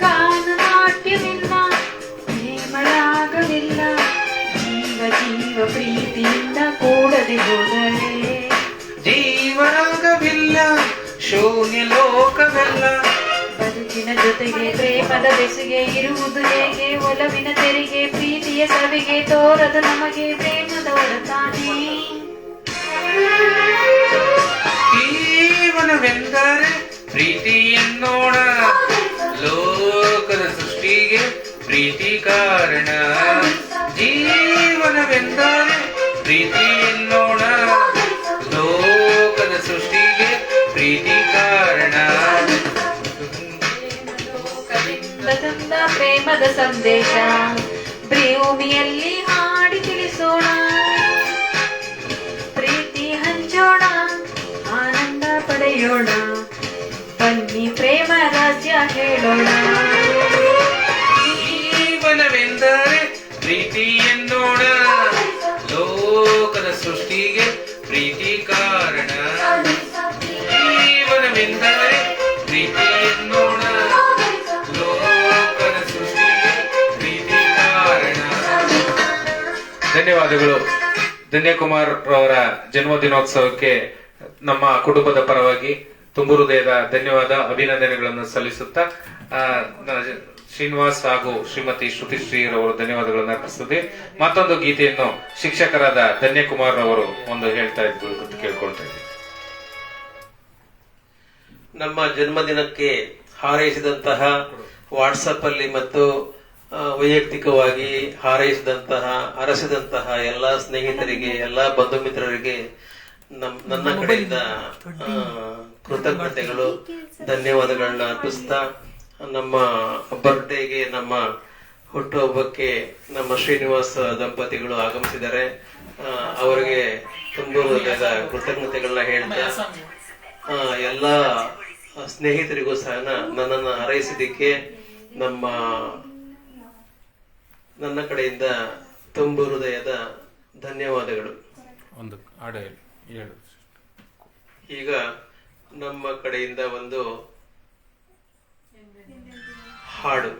ಗಾನ ನಾಟ್ಯವಿಲ್ಲ, ಪ್ರೇಮರಾಗವಿಲ್ಲ, ಜೀವ ಜೀವ ಪ್ರೀತಿಯಿಂದ ಕೂಡದೆ ಹೋದರೆ. ಜೀವರಾಗವಿಲ್ಲ, ಶೂನ್ಯ ಲೋಕವೆಲ್ಲ. ಬದುಕಿನ ಜೊತೆಗೆ ಪ್ರೇಮದ ಬೆಸುಗೆ ಇರುವುದು ಹೇಗೆ, ಒಲವಿನ ತೆರಿಗೆ ಪ್ರೀತಿಯ ಸವಿಗೆ ತೋರದು ನಮಗೆ ಪ್ರೇಮದ ಒಡತಾನೆ. ಜೀವನವೆಂದರೆ ಪ್ರೀತಿ ಎನ್ನೋಣ, ಲೋಕದ ಸೃಷ್ಟಿಗೆ ಪ್ರೀತಿ ಕಾರಣ. ಜೀವನವೆಂದರೆ ಪ್ರೀತಿ ಎನ್ನೋಣ, ಲೋಕದ ಸೃಷ್ಟಿಗೆ ಪ್ರೀತಿ ಕಾರಣ. ಲೋಕದಿಂದ ತಂದ ಪ್ರೇಮದ ಸಂದೇಶ ಭೂಮಿಯಲ್ಲಿ ಹಾಡಿ ತಿಳಿಸೋಣ. ಪ್ರೀತಿ ಹಂಚೋಣ, ಆನಂದ ಪಡೆಯೋಣ, ಬನ್ನಿ ಪ್ರೇಮ ರಾಜ್ಯ ಹೇಳೋಣ. ಜೀವನವೆಂದರೆ ಪ್ರೀತಿ ಎನ್ನೋಣ, ಲೋಕದ ಸೃಷ್ಟಿಗೆ ಪ್ರೀತಿ ಕಾರಣ. ಜೀವನವೆಂದರೆ ಪ್ರೀತಿ ಎನ್ನೋಣ, ಲೋಕದ ಸೃಷ್ಟಿಗೆ ಪ್ರೀತಿ ಕಾರಣ. ಧನ್ಯವಾದಗಳು. ಧನ್ಯಕುಮಾರ್ ಅವರ ಜನ್ಮದಿನೋತ್ಸವಕ್ಕೆ ನಮ್ಮ ಕುಟುಂಬದ ಪರವಾಗಿ ತುಂಬು ಹೃದಯದ ಧನ್ಯವಾದ, ಅಭಿನಂದನೆಗಳನ್ನು ಸಲ್ಲಿಸುತ್ತಾ ಶ್ರೀನಿವಾಸ್ ಹಾಗೂ ಶ್ರೀಮತಿ ಶ್ರುತಿಶ್ರೀರವರು ಧನ್ಯವಾದಗಳನ್ನು ಅರ್ಪಿಸುತ್ತದೆ. ಮತ್ತೊಂದು ಗೀತೆಯನ್ನು ಶಿಕ್ಷಕರಾದ ಧನ್ಯಕುಮಾರ್ ಅವರು ಒಂದು ಹೇಳ್ತಾ ಇದ್ರು ಅಂತ ಕೇಳ್ಕೊಳ್ತಾ ಇದ್ದೀವಿ. ನಮ್ಮ ಜನ್ಮದಿನಕ್ಕೆ ಹಾರೈಸಿದಂತಹ ವಾಟ್ಸಪ್ ಅಲ್ಲಿ ಮತ್ತು ವೈಯಕ್ತಿಕವಾಗಿ ಹಾರೈಸಿದಂತಹ ಅರಸಿದಂತಹ ಎಲ್ಲಾ ಸ್ನೇಹಿತರಿಗೆ, ಎಲ್ಲಾ ಬಂಧು ಮಿತ್ರರಿಗೆ ನನ್ನ ಕಡೆಯಿಂದ ಕೃತಜ್ಞತೆಗಳು, ಧನ್ಯವಾದಗಳನ್ನ ಅರ್ಪಿಸ್ತಾ, ನಮ್ಮ ಬರ್ಡೇಗೆ, ನಮ್ಮ ಹುಟ್ಟುಹಬ್ಬಕ್ಕೆ ನಮ್ಮ ಶ್ರೀನಿವಾಸ್ ದಂಪತಿಗಳು ಆಗಮಿಸಿದ್ದಾರೆ. ಅವರಿಗೆ ತುಂಬು ಹೃದಯದ ಕೃತಜ್ಞತೆಗಳನ್ನ ಹೇಳ್ತಾ, ಎಲ್ಲಾ ಸ್ನೇಹಿತರಿಗೂ ಸಹ ನನ್ನನ್ನು ಹಾರೈಸಿದ್ದಕ್ಕೆ ನನ್ನ ಕಡೆಯಿಂದ ತುಂಬು ಹೃದಯದ ಧನ್ಯವಾದಗಳು. ಒಂದು ಹಾಡು ಹೇಳು. ಈಗ ನಮ್ಮ ಕಡೆಯಿಂದ ಒಂದು ಹಾಡು.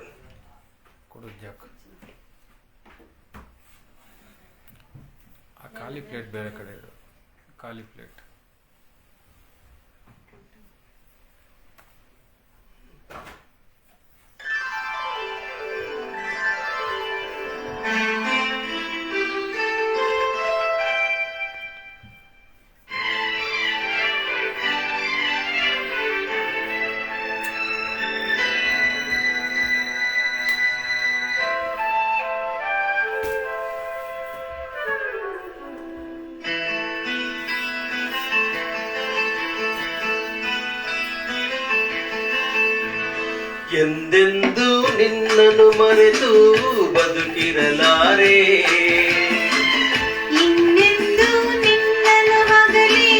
ಆ ಖಾಲಿ ಪ್ಲೇಟ್ ಬೇರೆ ಕಡೆ ಇಡು. ಖಾಲಿ ಪ್ಲೇಟ್. ಎಂದೆಂದು ನಿನ್ನನ್ನು ಮರೆತು ಬದುಕಿರಲಾರೆ, ಇನ್ನೆಂದು ನಿನ್ನನ್ನು ಮಗಲಿ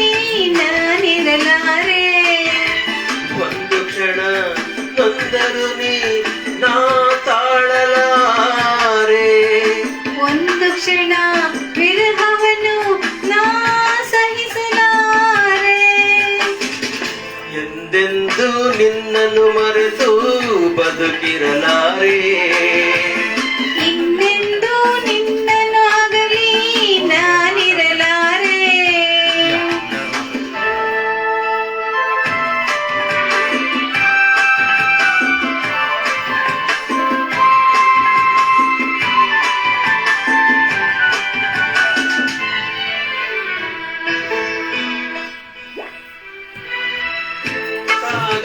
ನಾನಿರಲಾರೆ. ಒಂದು ಕ್ಷಣ ನೊಂದರು ನೀ ನಾ ತಾಳಲಾರೆ, ಒಂದು ಕ್ಷಣ ವಿರಹವನ್ನು ನಾ ಸಹಿಸಲಾರೆ. ಎಂದೆಂದು ನಿನ್ನನ್ನು ಮರೆತು ಬದುಕಿರಲಾರೆ,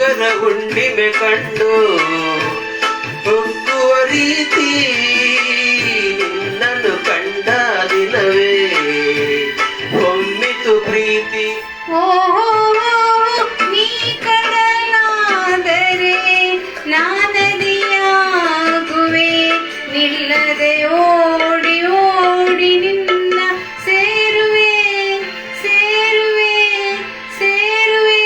ಸ್ವರ್ಗದ ಹುಣ್ಣಿಮೆ ಕಂಡು ಹೊಕ್ಕುವ ರೀತಿ ನಿನ್ನನ್ನು ಕಂಡ ದಿನವೇ ಹೊಮ್ಮಿತು ಪ್ರೀತಿ. ಓಹೋ ನೀ ಕಡಲಾದರೆ ನಾನದಿಯಾಗುವೆ, ನಿಲ್ಲದೆ ಓಡಿ ಓಡಿ ನಿನ್ನ ಸೇರುವೆ ಸೇರುವೆ ಸೇರುವೆ.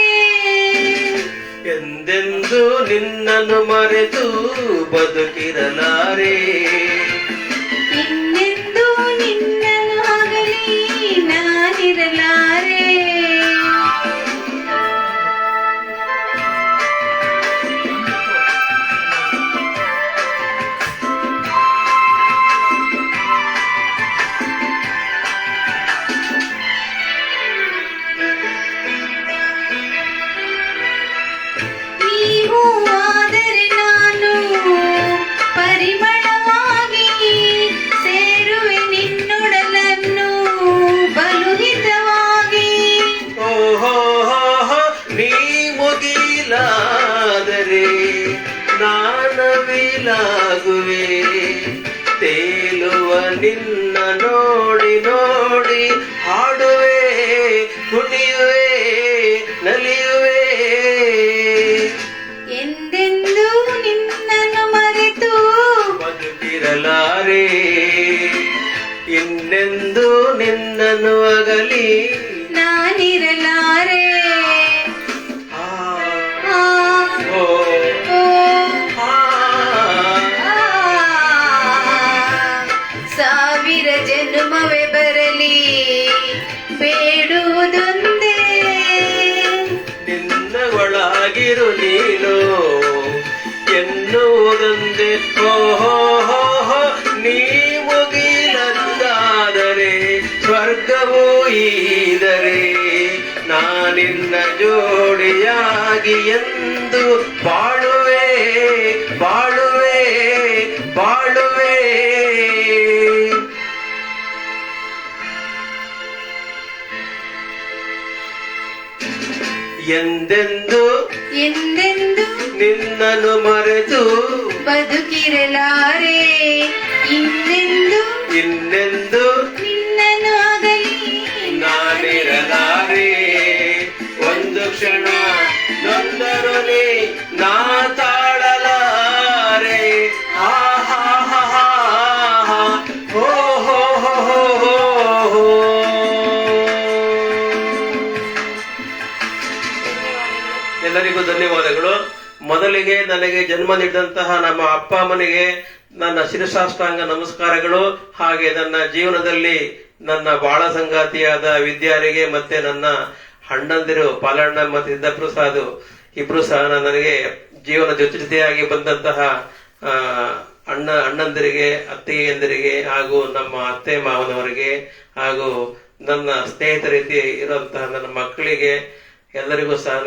ಎಂದೆಂದು ನಿನ್ನನ್ನು ಮರೆತು ಬದುಕಿರಲಾರೆ, ಇನ್ನೆಂದು ನಿನ್ನನ್ನು ಆಗಲಿ ನಾನಿರಲಾರೆ. ನೀವು ಆದರೆ ನಾನು ಪರಿಮಳವಾಗಿ ಸೇರುವೆ ನಿನ್ನೊಡಲನ್ನು ಬಲು ಹಿತವಾಗಿ. ಓಹೋ ನೀ ಮುಗಿಲಾದರೆ ನಾನವಿಲಾಗುವೆ, ತೇಲುವ ನಿನ್ನ ನೋಡಿ ನೋಡಿ ಹಾಡುವೆ ಕುಣಿಯುವೆ ನಲಿಯುವೆ. ಎಂದೆಂದು ನಿನ್ನನ್ನು ಮರೆತು ಬದುಕಿರಲಾರೆ, ಇನ್ನೆಂದು ನಿನ್ನನ್ನು ಅಗಲಿ ನಾನಿರಲಾರೆ. ಆ, ಆ, ಓ, ಓ, ಆ. ಆ. ಸಾವಿರ ಜನ್ಮವೇ ಬರಲಿ ಬೇಡುವುದೊಂದೇ, ನಿನ್ನವಳಾಗಿರು ನೀನು ಎನ್ನುವುದೊಂದೇ. ಓಹೋ ನೀ ಮುಗಿಲಂದಾದರೆ ಸ್ವರ್ಗವೂ ಈದರೆ ನಾನಿನ್ನ ಜೋಡಿಯಾಗಿ ಎಂದು ಬಾಳುವೆ ಬಾಳುವೆ ಬಾಳುವೆ. ಎಂದೆಂದು ಎಂದೆಂದು ನಿನ್ನನ್ನು ಮರೆತು ಬದುಕಿರಲಾರೆ, ಇನ್ನೆಂದು ಇನ್ನೆಂದು ನಿನ್ನನ್ನು ಆಗಲಿ ನಾನಿರಲಾರೆ. ಒಂದು ಕ್ಷಣ ನೊಂದರು ನೀ ನಾ ತಾಳಲಾರೆ. ಆಹಾ ಹೋ ಹೋ ಹೋ ಹೋ ಹೋ. ಎಲ್ಲರಿಗೂ ಧನ್ಯವಾದಗಳು. ಮೊದಲಿಗೆ ನನಗೆ ಜನ್ಮ ನೀಡಿದಂತಹ ನಮ್ಮ ಅಪ್ಪ ಅಮ್ಮನಿಗೆ ನನ್ನ ಶಿರಸಾಷ್ಟಾಂಗ ನಮಸ್ಕಾರಗಳು. ಹಾಗೆ ನನ್ನ ಜೀವನದಲ್ಲಿ ನನ್ನ ಬಾಳ ಸಂಗಾತಿಯಾದ ವಿದ್ಯಾರಿಗೆ ಮತ್ತೆ ನನ್ನ ಅಣ್ಣಂದಿರು ಪಾಲಣ್ಣ ಮತ್ತು ಸಿದ್ದಪ್ರಸಾದ್ ಇಬ್ರು ಸಹ ನನಗೆ ಜೀವನ ಜೊತೆಯಾಗಿ ಬಂದಂತಹ ಅಣ್ಣಂದಿರಿಗೆ ಅತ್ತಿಗೆಯಂದಿರಿಗೆ ಹಾಗೂ ನಮ್ಮ ಅತ್ತೆ ಮಾವನವರಿಗೆ ಹಾಗೂ ನನ್ನ ಸ್ನೇಹಿತರ ರೀತಿ ಇರುವಂತಹ ನನ್ನ ಮಕ್ಕಳಿಗೆ ಎಲ್ಲರಿಗೂ ಸಹ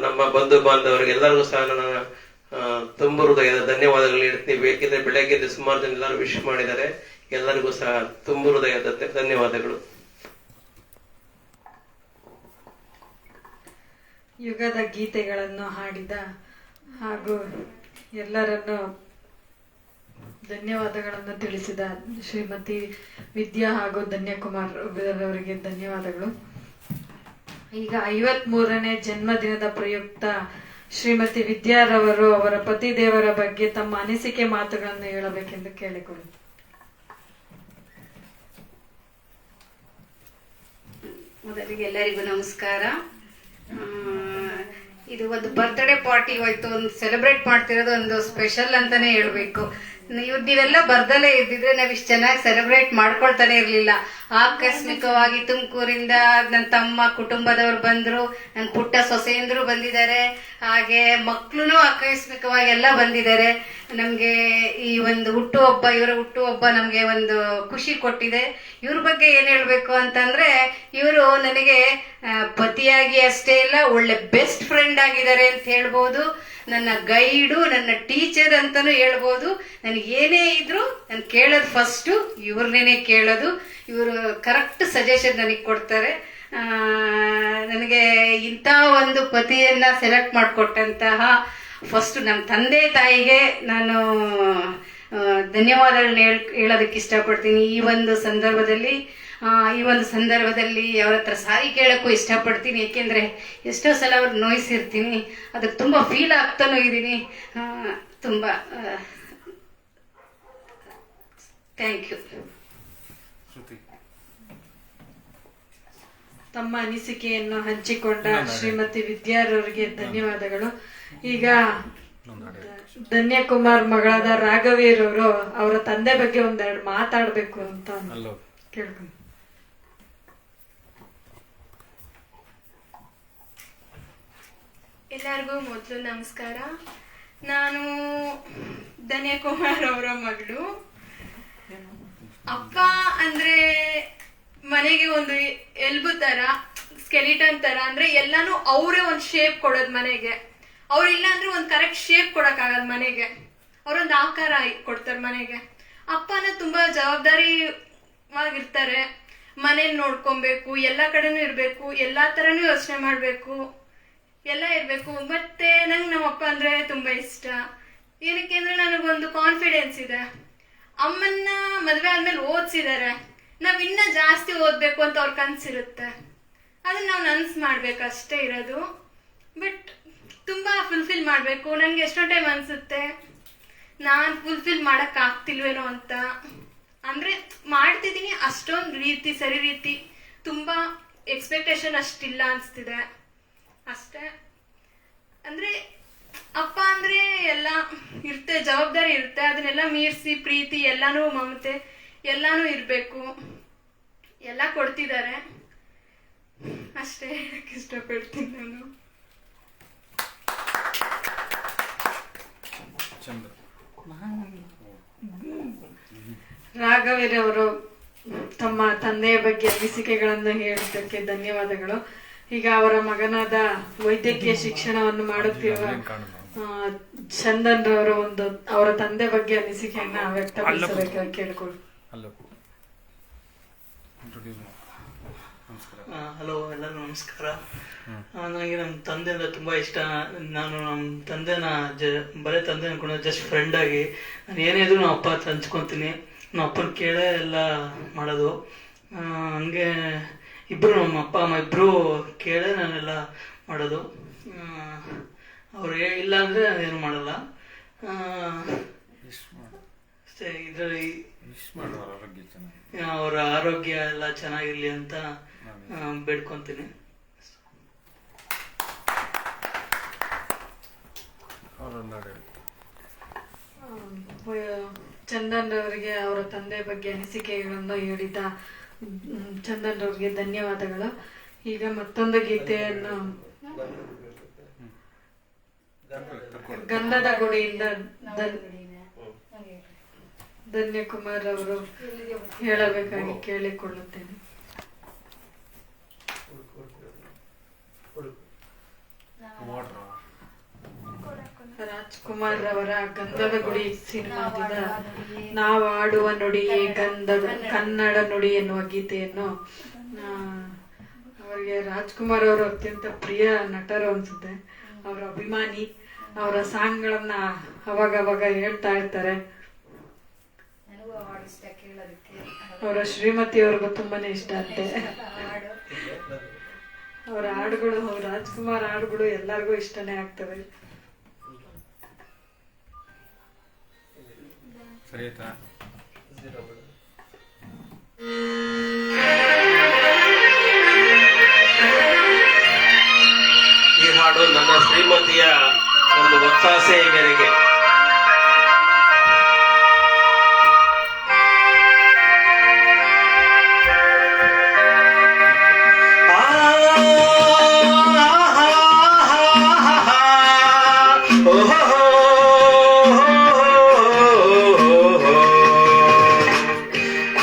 ನಮ್ಮ ಬಂಧು ಬಾಂಧವರಿಗೆ ಎಲ್ಲರಿಗೂ ಸಹ ನನ್ನ ತುಂಬ ಹೃದಯದ ಧನ್ಯವಾದಗಳು ನೀಡ್ತೀನಿ. ಬೇಕಿದ್ರೆ ಬೆಳಗ್ಗೆ ಸುಮಾರು ಜನ ಎಲ್ಲರೂ ವಿಶ್ ಮಾಡಿದ್ದಾರೆ. ಎಲ್ಲರಿಗೂ ಸಹ ತುಂಬ ಹೃದಯದ ಧನ್ಯವಾದಗಳು. ಯುಗದ ಗೀತೆಗಳನ್ನು ಹಾಡಿದ ಹಾಗೂ ಎಲ್ಲರನ್ನು ಧನ್ಯವಾದಗಳನ್ನು ತಿಳಿಸಿದ ಶ್ರೀಮತಿ ವಿದ್ಯಾ ಹಾಗೂ ಧನ್ಯಕುಮಾರ್ ಅವರಿಗೆ ಧನ್ಯವಾದಗಳು. ಈಗ 53ನೇ ಜನ್ಮದಿನದ ಪ್ರಯುಕ್ತ ಶ್ರೀಮತಿ ವಿದ್ಯಾರವರು ಅವರ ಪತಿದೇವರ ಬಗ್ಗೆ ತಮ್ಮ ಅನಿಸಿಕೆ ಮಾತುಗಳನ್ನು ಹೇಳಬೇಕೆಂದು ಕೇಳಿಕೊಳ್ಳಿ. ಮೊದಲಿಗೆ ಎಲ್ಲರಿಗೂ ನಮಸ್ಕಾರ. ಇದು ಒಂದು ಬರ್ತ್ಡೇ ಪಾರ್ಟಿ ಹೋಯ್ತು, ಒಂದು ಸೆಲೆಬ್ರೇಟ್ ಮಾಡ್ತಿರೋದು ಒಂದು ಸ್ಪೆಷಲ್ ಅಂತಾನೆ ಹೇಳ್ಬೇಕು. ನೀವೆಲ್ಲ ಬರ್ದಲೇ ಇದ್ದಿದ್ರೆ ನಾವ್ ಇಷ್ಟು ಚೆನ್ನಾಗಿ ಸೆಲೆಬ್ರೇಟ್ ಮಾಡ್ಕೊಳ್ತಾನೆ ಇರ್ಲಿಲ್ಲ. ಆಕಸ್ಮಿಕವಾಗಿ ತುಮಕೂರಿಂದ ನನ್ನ ತಮ್ಮ ಕುಟುಂಬದವ್ರು ಬಂದ್ರು, ನನ್ನ ಪುಟ್ಟ ಸೊಸೆಯಂದ್ರು ಬಂದಿದ್ದಾರೆ, ಹಾಗೆ ಮಕ್ಳು ಆಕಸ್ಮಿಕವಾಗಿ ಎಲ್ಲ ಬಂದಿದ್ದಾರೆ. ನಮ್ಗೆ ಈ ಒಂದು ಹುಟ್ಟುಹಬ್ಬ, ಇವರ ಹುಟ್ಟುಹಬ್ಬ ನಮ್ಗೆ ಒಂದು ಖುಷಿ ಕೊಟ್ಟಿದೆ. ಇವ್ರ ಬಗ್ಗೆ ಏನ್ ಹೇಳ್ಬೇಕು ಅಂತಂದ್ರೆ, ಇವರು ನನಗೆ ಪತಿಯಾಗಿ ಅಷ್ಟೇ ಇಲ್ಲ, ಒಳ್ಳೆ ಬೆಸ್ಟ್ ಫ್ರೆಂಡ್ ಆಗಿದ್ದಾರೆ ಅಂತ ಹೇಳ್ಬೋದು. ನನ್ನ ಗೈಡು, ನನ್ನ ಟೀಚರ್ ಅಂತಾನು ಹೇಳ್ಬೋದು. ನನಗೆ ಏನೇ ಇದ್ರು ನಾನು ಕೇಳೋದು ಫಸ್ಟು ಇವ್ರನ್ನೇ ಕೇಳೋದು. ಇವರು ಕರೆಕ್ಟ್ ಸಜೆಷನ್ ನನಗೆ ಕೊಡ್ತಾರೆ. ನನಗೆ ಇಂಥ ಒಂದು ಪತಿಯನ್ನ ಸೆಲೆಕ್ಟ್ ಮಾಡಿಕೊಟ್ಟಂತಹ ಫಸ್ಟ್ ನಮ್ಮ ತಂದೆ ತಾಯಿಗೆ ನಾನು ಧನ್ಯವಾದಗಳನ್ನ ಹೇಳೋದಕ್ಕೆ ಇಷ್ಟಪಡ್ತೀನಿ. ಈ ಒಂದು ಸಂದರ್ಭದಲ್ಲಿ ಅವ್ರ ಹತ್ರ ಸಾರಿ ಕೇಳೋಕ್ಕೂ ಇಷ್ಟಪಡ್ತೀನಿ. ಏಕೆಂದರೆ ಎಷ್ಟೋ ಸಲ ಅವ್ರು ನೋಯಿಸಿರ್ತೀನಿ, ಅದಕ್ಕೆ ತುಂಬ ಫೀಲ್ ಆಗ್ತಾನೂ ಇದ್ದೀನಿ. ತುಂಬ ಥ್ಯಾಂಕ್ ಯು. ತಮ್ಮ ಅನಿಸಿಕೆಯನ್ನು ಹಂಚಿಕೊಂಡ ಶ್ರೀಮತಿ ವಿದ್ಯಾರವರಿಗೆ ಧನ್ಯವಾದಗಳು. ಈಗ ಧನ್ಯಕುಮಾರ್ ಮಗಳಾದ ರಾಘವೇರ್ ಅವರು ಅವರ ತಂದೆ ಬಗ್ಗೆ ಒಂದೆರಡು ಮಾತಾಡ್ಬೇಕು ಅಂತ ಕೇಳ್ಕೊಂಡು. ಎಲ್ಲರಿಗೂ ಮೊದಲು ನಮಸ್ಕಾರ. ನಾನು ಧನ್ಯಕುಮಾರ್ ಅವರ ಮಗಳು. ಅಪ್ಪ ಅಂದ್ರೆ ಮನೆಗೆ ಒಂದು ಎಲ್ಬು ತರ, ಸ್ಕೆಲಿಟನ್ ತರ, ಅಂದ್ರೆ ಎಲ್ಲಾನು ಅವರೇ ಒಂದು ಶೇಪ್ ಕೊಡೋದು ಮನೆಗೆ. ಅವ್ರಿಲ್ಲ ಅಂದ್ರೆ ಒಂದು ಕರೆಕ್ಟ್ ಶೇಪ್ ಕೊಡಕ್ಕಾಗಲ್ಲ ಮನೆಗೆ. ಅವ್ರೊಂದು ಆಕಾರ ಕೊಡ್ತಾರೆ ಮನೆಗೆ. ಅಪ್ಪನ ತುಂಬಾ ಜವಾಬ್ದಾರಿವಾಗಿರ್ತಾರೆ. ಮನೇಲಿ ನೋಡ್ಕೊಬೇಕು, ಎಲ್ಲಾ ಕಡೆನೂ ಇರ್ಬೇಕು, ಎಲ್ಲಾ ತರನೂ ಯೋಚನೆ ಮಾಡ್ಬೇಕು, ಎಲ್ಲ ಇರ್ಬೇಕು. ಮತ್ತೆ ನಂಗೆ ನಮ್ಮ ಅಪ್ಪ ಅಂದ್ರೆ ತುಂಬಾ ಇಷ್ಟ. ಏನಕ್ಕೆ ಅಂದ್ರೆ ನನಗೊಂದು ಕಾನ್ಫಿಡೆನ್ಸ್ ಇದೆ. ಅಮ್ಮನ್ನ ಮದ್ವೆ ಆದ್ಮೇಲೆ ಓದಿಸಿದಾರೆ, ನಾವ್ ಇನ್ನ ಜಾಸ್ತಿ ಓದ್ಬೇಕು ಅಂತ ಅವ್ರ ಕನ್ಸಿರುತ್ತೆ. ಅದನ್ನ ನಾವು ನನ್ಸ್ ಮಾಡ್ಬೇಕು ಅಷ್ಟೇ ಇರೋದು. ಬಟ್ ತುಂಬಾ ಫುಲ್ಫಿಲ್ ಮಾಡ್ಬೇಕು. ನಂಗೆ ಎಷ್ಟೋ ಟೈಮ್ ಅನ್ಸುತ್ತೆ ನಾನ್ ಫುಲ್ಫಿಲ್ ಮಾಡಕ್ ಆಗ್ತಿಲ್ವೇನೋ ಅಂತ. ಅಂದ್ರೆ ಮಾಡ್ತಿದೀನಿ ಅಷ್ಟೊಂದು ರೀತಿ ಸರಿ ರೀತಿ, ತುಂಬಾ ಎಕ್ಸ್ಪೆಕ್ಟೇಷನ್ ಅಷ್ಟಿಲ್ಲ ಅನ್ಸ್ತಿದೆ ಅಷ್ಟೇ. ಅಂದ್ರೆ ಅಪ್ಪ ಅಂದ್ರೆ ಎಲ್ಲ ಇರುತ್ತೆ, ಜವಾಬ್ದಾರಿ ಇರುತ್ತೆ, ಅದನ್ನೆಲ್ಲ ಮೀರಿಸಿ ಪ್ರೀತಿ ಎಲ್ಲಾನು, ಮಮತೆ ಎಲ್ಲಾನು ಇರ್ಬೇಕು. ಎಲ್ಲ ಕೊಡ್ತಿದ್ದಾರೆ ಅಷ್ಟೇ ಹೇಳಕ್ ಇಷ್ಟಪಡ್ತೀನಿ ನಾನು. ರಾಘವೇರ್ ಅವರು ತಮ್ಮ ತಂದೆಯ ಬಗ್ಗೆ ಅನಿಸಿಕೆಗಳನ್ನು ಹೇಳಿದ್ದಕ್ಕೆ ಧನ್ಯವಾದಗಳು. ಈಗ ಅವರ ಮಗನಾದ ವೈದ್ಯಕೀಯ ಶಿಕ್ಷಣವನ್ನು ಮಾಡುತ್ತಿರುವ ಚಂದನ್ ರವರು ಅವರ ತಂದೆ ಬಗ್ಗೆ ಅನಿಸಿಕೆಯನ್ನ ವ್ಯಕ್ತಪಡಿಸಬೇಕಾಗಿ ಕೇಳಿಕೊಳ್ಳಿ. ಹಲೋ, ಎಲ್ಲರಿಗೂ ನಮಸ್ಕಾರ. ನನಗೆ ನಮ್ಮ ತಂದೆ ಅಂದ್ರೆ ತುಂಬಾ ಇಷ್ಟ. ನಾನು ನಮ್ಮ ತಂದೆನ ಬರೀ ತಂದೆ ಅನ್ಕೊಂಡು ಜಸ್ಟ್ ಫ್ರೆಂಡ್ ಆಗಿ ನಾನು ಏನೇ ಇದ್ರು ನಮ್ಮ ಅಪ್ಪ ಹತ್ರ ಹಂಚ್ಕೊತೀನಿ. ನಮ್ಮ ಅಪ್ಪನ ಕೇಳೇ ಎಲ್ಲ ಮಾಡೋದು. ಹಂಗೆ ಇಬ್ರು, ನಮ್ಮ ಅಪ್ಪ ಅಮ್ಮ ಇಬ್ರು ಕೇಳೇ ನಾನೆಲ್ಲ ಮಾಡೋದು. ಅವ್ರು ಇಲ್ಲ ಅಂದ್ರೆ ಏನು ಮಾಡಲ್ಲ. ಇದರಲ್ಲಿ ಅವರ ಆರೋಗ್ಯ ಎಲ್ಲ ಚೆನ್ನಾಗಿರ್ಲಿ ಅಂತ ಬೇಡ್ಕೊಂತೀನಿ. ಚಂದನ್ ರವರಿಗೆ ಅವರ ತಂದೆ ಬಗ್ಗೆ ಅನಿಸಿಕೆಗಳನ್ನು ಹೇಳಿದ ಚಂದನ್ ರವರಿಗೆ ಧನ್ಯವಾದಗಳು. ಈಗ ಮತ್ತೊಂದು ಗೀತೆಯನ್ನು ಗಂಧದ ಗುಡಿಯಿಂದ ಧನ್ಯಕುಮಾರ್ ಅವರು ಹೇಳಬೇಕಾಗಿ ಕೇಳಿಕೊಳ್ಳುತ್ತೇನೆ. ರಾಜ್ಕುಮಾರ್ ಅವರ ಗಂಧದ ಗುಡಿ ಸಿನಿಮಾದಿಂದ ನಾವು ಆಡುವ ನುಡಿಯೇ ಗಂಧದ ಕನ್ನಡ ನುಡಿ ಎನ್ನುವ ಗೀತೆಯನ್ನು ಅವರಿಗೆ ರಾಜ್ಕುಮಾರ್ ಅವರು ಅತ್ಯಂತ ಪ್ರಿಯ ನಟರು ಅನ್ಸುತ್ತೆ. ಅವರ ಅಭಿಮಾನಿ. ಅವರ ಸಾಂಗ್ಗಳನ್ನ ಅವಾಗ ಹೇಳ್ತಾ ಇರ್ತಾರೆ. ಅವರ ಶ್ರೀಮತಿ ಅವ್ರಿಗೂ ತುಂಬಾನೇ ಇಷ್ಟ ಅಂತೆ ಅವರ ಹಾಡುಗಳು. ರಾಜ್ಕುಮಾರ್ ಹಾಡುಗಳು ಎಲ್ಲರಿಗೂ ಇಷ್ಟನೇ ಆಗ್ತವೆ. ಈ ಹಾಡು ನನ್ನ ಶ್ರೀಮತಿಯ ಒಂದು ಒತ್ತಾಸೆಯ ಮೇರೆಗೆ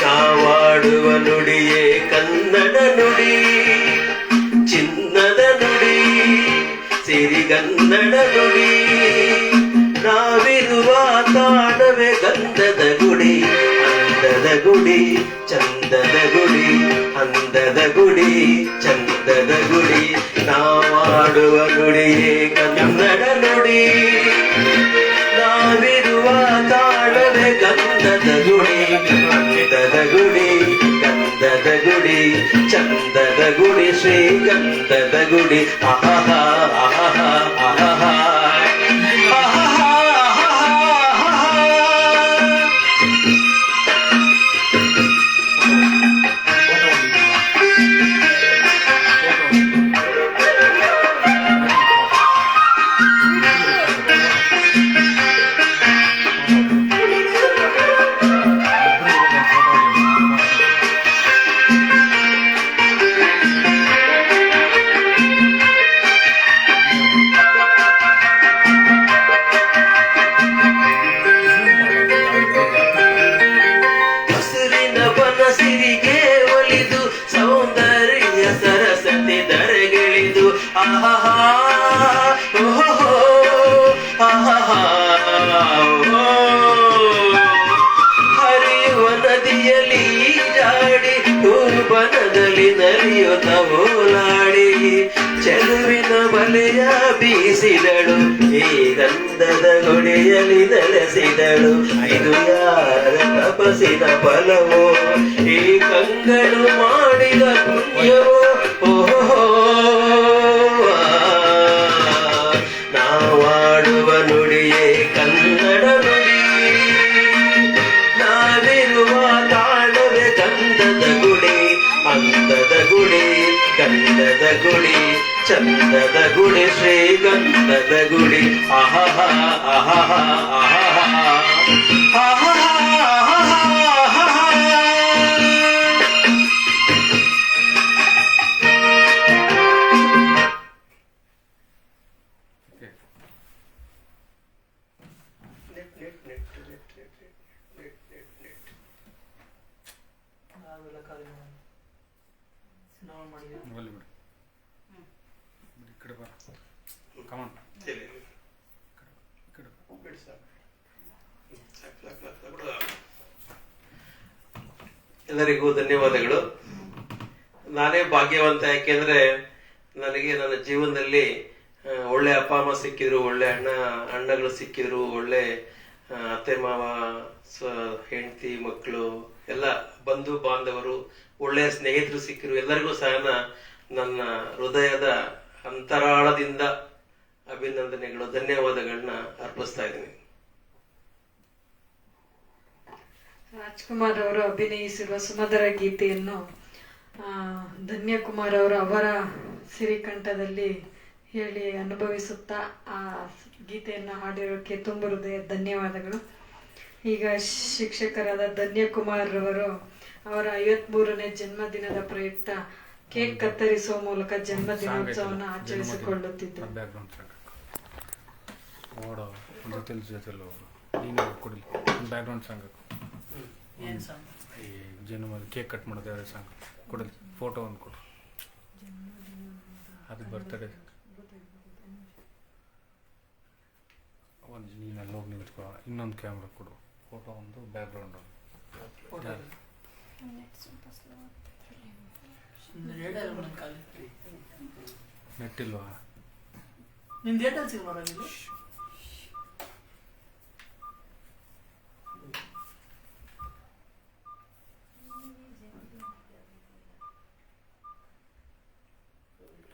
ನಾವಾಡುವ ನುಡಿಯೇ ಕನ್ನಡ ನುಡಿ, ಚಿನ್ನದ ನುಡಿ, ಸಿರಿಗನ್ನಡ ನುಡಿ. ನಾವಿರುವ ತಾಣವೇ ಗಂಧದ ಗುಡಿ, ಅಂದದ ಗುಡಿ, ಚಂದದ ಗುಡಿ, ಅಂದದ ಗುಡಿ, ಚಂದ ಗಂಧದ ಗುಡಿ ನಾವಾಡುವ ನುಡಿಯೇ ಕನ್ನಡ ನುಡಿ ನಾವಿರುವ ತಾಣವೇ ಗಂಧದ ಗುಡಿ ಗಂಧದ ಗುಡಿ ಗಂಧದ ಗುಡಿ ಚಂದದ ಗುಡಿ ಶ್ರೀಗಂಧದ ಗುಡಿ ಆಹಾ ಆಹಾ ಆಹಾ ಹರಿಯುವ ನದಿಯಲ್ಲಿ ಜಾಡಿ ಹೂಬನದಲ್ಲಿ ನಲಿಯುತ್ತ ಓಲಾಡಿ ಚೆಲುವಿನ ಬಲೆಯ ಬೀಸಿದಳು ಈ ಗಂಧದ ಗುಡಿಯಲ್ಲಿ ನೆಲೆಸಿದಳು ಇದು ಯಾರ ತಪಸ್ಸಿನ ಫಲವೋ ಈ ಕಂಗಳು ಮಾಡಿದ ಪುಣ್ಯವೋ ಓಹೋ ನಾವಾಡುವ ನುಡಿಯೇ ಕನ್ನಡ ನುಡಿ ನಾವಿರುವ ತಾಣವೇ ಗಂಧದ ಗುಡಿ ಅಂದದ ಗುಡಿ ಗಂಧದ ಗುಡಿ ಚಂದದ ಗುಡಿ ಶ್ರೀಗಂಧದ ಗುಡಿ ಆಹಾ ಆಹಾ ಆಹಾ ಆಹಾ ಎಲ್ಲರಿಗೂ ಧನ್ಯವಾದಗಳು. ನಾನೇ ಭಾಗ್ಯವಂತ, ಯಾಕೆಂದ್ರೆ ನನಗೆ ನನ್ನ ಜೀವನದಲ್ಲಿ ಒಳ್ಳೆ ಅಪ್ಪ ಅಮ್ಮ ಸಿಕ್ಕಿದ್ರು, ಒಳ್ಳೆ ಅಣ್ಣಗಳು ಸಿಕ್ಕಿದ್ರು, ಒಳ್ಳೆ ಅತ್ತೆ ಮಾವ, ಹೆಂಡತಿ ಮಕ್ಕಳು, ಎಲ್ಲ ಬಂಧು ಬಾಂಧವರು, ಒಳ್ಳೆಯ ಸ್ನೇಹಿತರು ಸಿಕ್ಕಿರು. ಎಲ್ಲರಿಗೂ ಸಹ ನನ್ನ ಹೃದಯದ ಅಂತರಾಳದಿಂದ ಅಭಿನಂದನೆಗಳು, ಧನ್ಯವಾದಗಳನ್ನ ಅರ್ಪಿಸ್ತಾ ಇದ್ದೀನಿ. ರಾಜ್ಕುಮಾರ್ ಅವರು ಅಭಿನಯಿಸಿರುವ ಸುಮಧುರ ಗೀತೆಯನ್ನು ಧನ್ಯಕುಮಾರ್ ಅವರು ಅವರ ಸಿರಿಕಂಠದಲ್ಲಿ ಹೇಳಿ ಅನುಭವಿಸುತ್ತಾ ಆ ಗೀತೆಯನ್ನು ಹಾಡಿರೋಕ್ಕೆ ತುಂಬ ಹೃದಯ ಧನ್ಯವಾದಗಳು. ಈಗ ಶಿಕ್ಷಕರಾದ ಧನ್ಯಕುಮಾರ್ ಅವರು ಅವರ 53ನೇ ಜನ್ಮದಿನದ ಪ್ರಯುಕ್ತ ಕೇಕ್ ಕತ್ತರಿಸುವ ಮೂಲಕ ಜನ್ಮದಿನೋತ್ಸವವನ್ನು ಆಚರಿಸಿಕೊಳ್ಳುತ್ತಿದ್ದರು. ಜನ್ಮ ಕೇಕ್ ಕಟ್ ಮಾಡೋದು ಯಾವ್ದು ಸಾಂಗ್ ಕೊಡಲಿ, ಫೋಟೋ ಒಂದು ಕೊಡು, ಅದು ಬರ್ತಡೇ ಒಂದು ನೀನು ಅಲ್ಲಿ ಹೋಗಿ ನಿಂತ್ಕೊ, ಇನ್ನೊಂದು ಕ್ಯಾಮ್ರಾ ಕೊಡು, ಫೋಟೋ ಒಂದು ಬ್ಯಾಕ್ಗ್ರೌಂಡ್ ಒಂದು ನೆಟ್ ಇಲ್ವಾ ನಿಂದು ಏರ್ಟೆಲ್ ಸಿಮ್ ಬರೋದಿಲ್ಲ.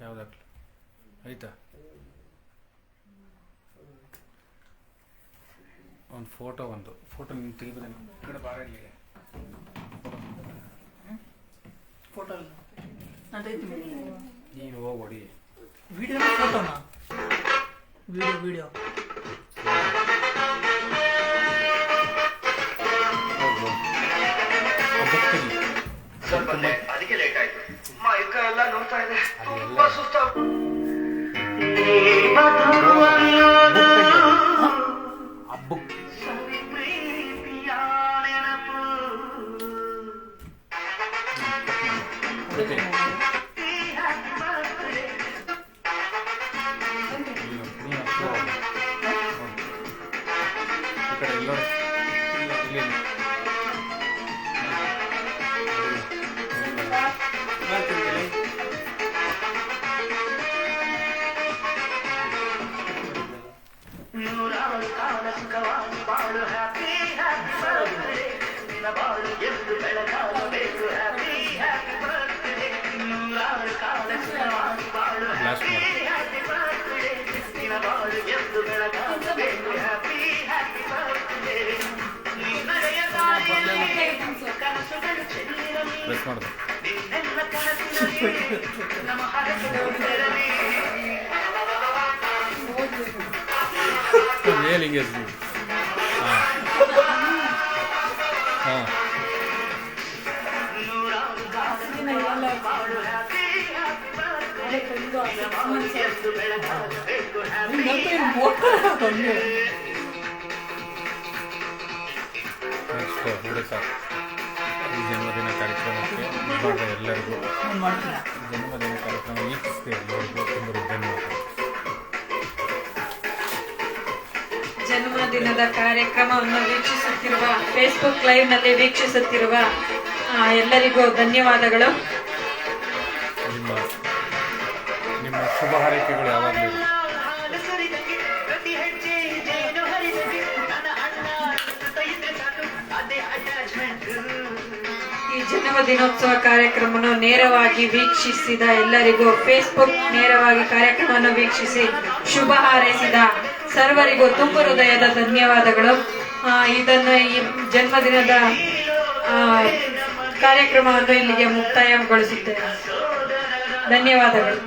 ಯಾವ್ದಾಗ್ಲಿ ಆಯ್ತಾ, ಒಂದು ಫೋಟೋ ನಿಮ್ಗೆ ತೆಗಿದ್ರೆ ಕಡೆ ಬಾರ ಇಲ್ಲಿಗೆ ಫೋಟೋ ಇಲ್ಲ ನಾನು ತೆಗಿತೀನಿ. ನೀನು ಹೋಗಿ ಹೊಡಿ ವಿಡಿಯೋ ಫೋಟೋನಾ? ವಿಡಿಯೋ ಅದಕ್ಕೆ ಲೇಟ್ ಆಯ್ತು. ಮೈಕ ಎಲ್ಲ ನೋಡ್ತಾ ಇದೆ, ತುಂಬಾ ಸುಸ್ತ. ಏನು ಹಿಂಗೆ ಹಾಂ ನೆಕ್ಸ್ಟ್ ಹುಡುಕ ಈ ಜನ್ಮದಿನ ಕಾರ್ಯಕ್ರಮಕ್ಕೆ ವಿಭಾಗ ಎಲ್ಲರಿಗೂ ಜನ್ಮದಿನ ಕಾರ್ಯಕ್ರಮ ವೀಕ್ಷಿಸಿದ ಎಲ್ಲರಿಗೂ ತುಂಬ ಧನ್ಯವಾದ. ಜನ್ಮದಿನದ ಕಾರ್ಯಕ್ರಮವನ್ನು ವೀಕ್ಷಿಸುತ್ತಿರುವ ಫೇಸ್ಬುಕ್ ಲೈವ್ನಲ್ಲಿ ವೀಕ್ಷಿಸುತ್ತಿರುವ ಎಲ್ಲರಿಗೂ ಧನ್ಯವಾದಗಳು. ನಿಮ್ಮ ಶುಭ ಹಾರೈಕೆಗಳು ಯಾವಾಗಲೂ ಈ ಜನ್ಮದಿನೋತ್ಸವ ಕಾರ್ಯಕ್ರಮವನ್ನು ನೇರವಾಗಿ ವೀಕ್ಷಿಸಿದ ಎಲ್ಲರಿಗೂ ಫೇಸ್ಬುಕ್ ನೇರವಾಗಿ ಕಾರ್ಯಕ್ರಮವನ್ನು ವೀಕ್ಷಿಸಿ ಶುಭ ಹಾರೈಸಿದ ಸರ್ವರಿಗೂ ತುಂಬ ಹೃದಯದ ಧನ್ಯವಾದಗಳು. ಇದನ್ನು ಈ ಜನ್ಮದಿನದ ಕಾರ್ಯಕ್ರಮವನ್ನು ಇಲ್ಲಿಗೆ ಮುಕ್ತಾಯಗೊಳಿಸುತ್ತೇವೆ. ಧನ್ಯವಾದಗಳು.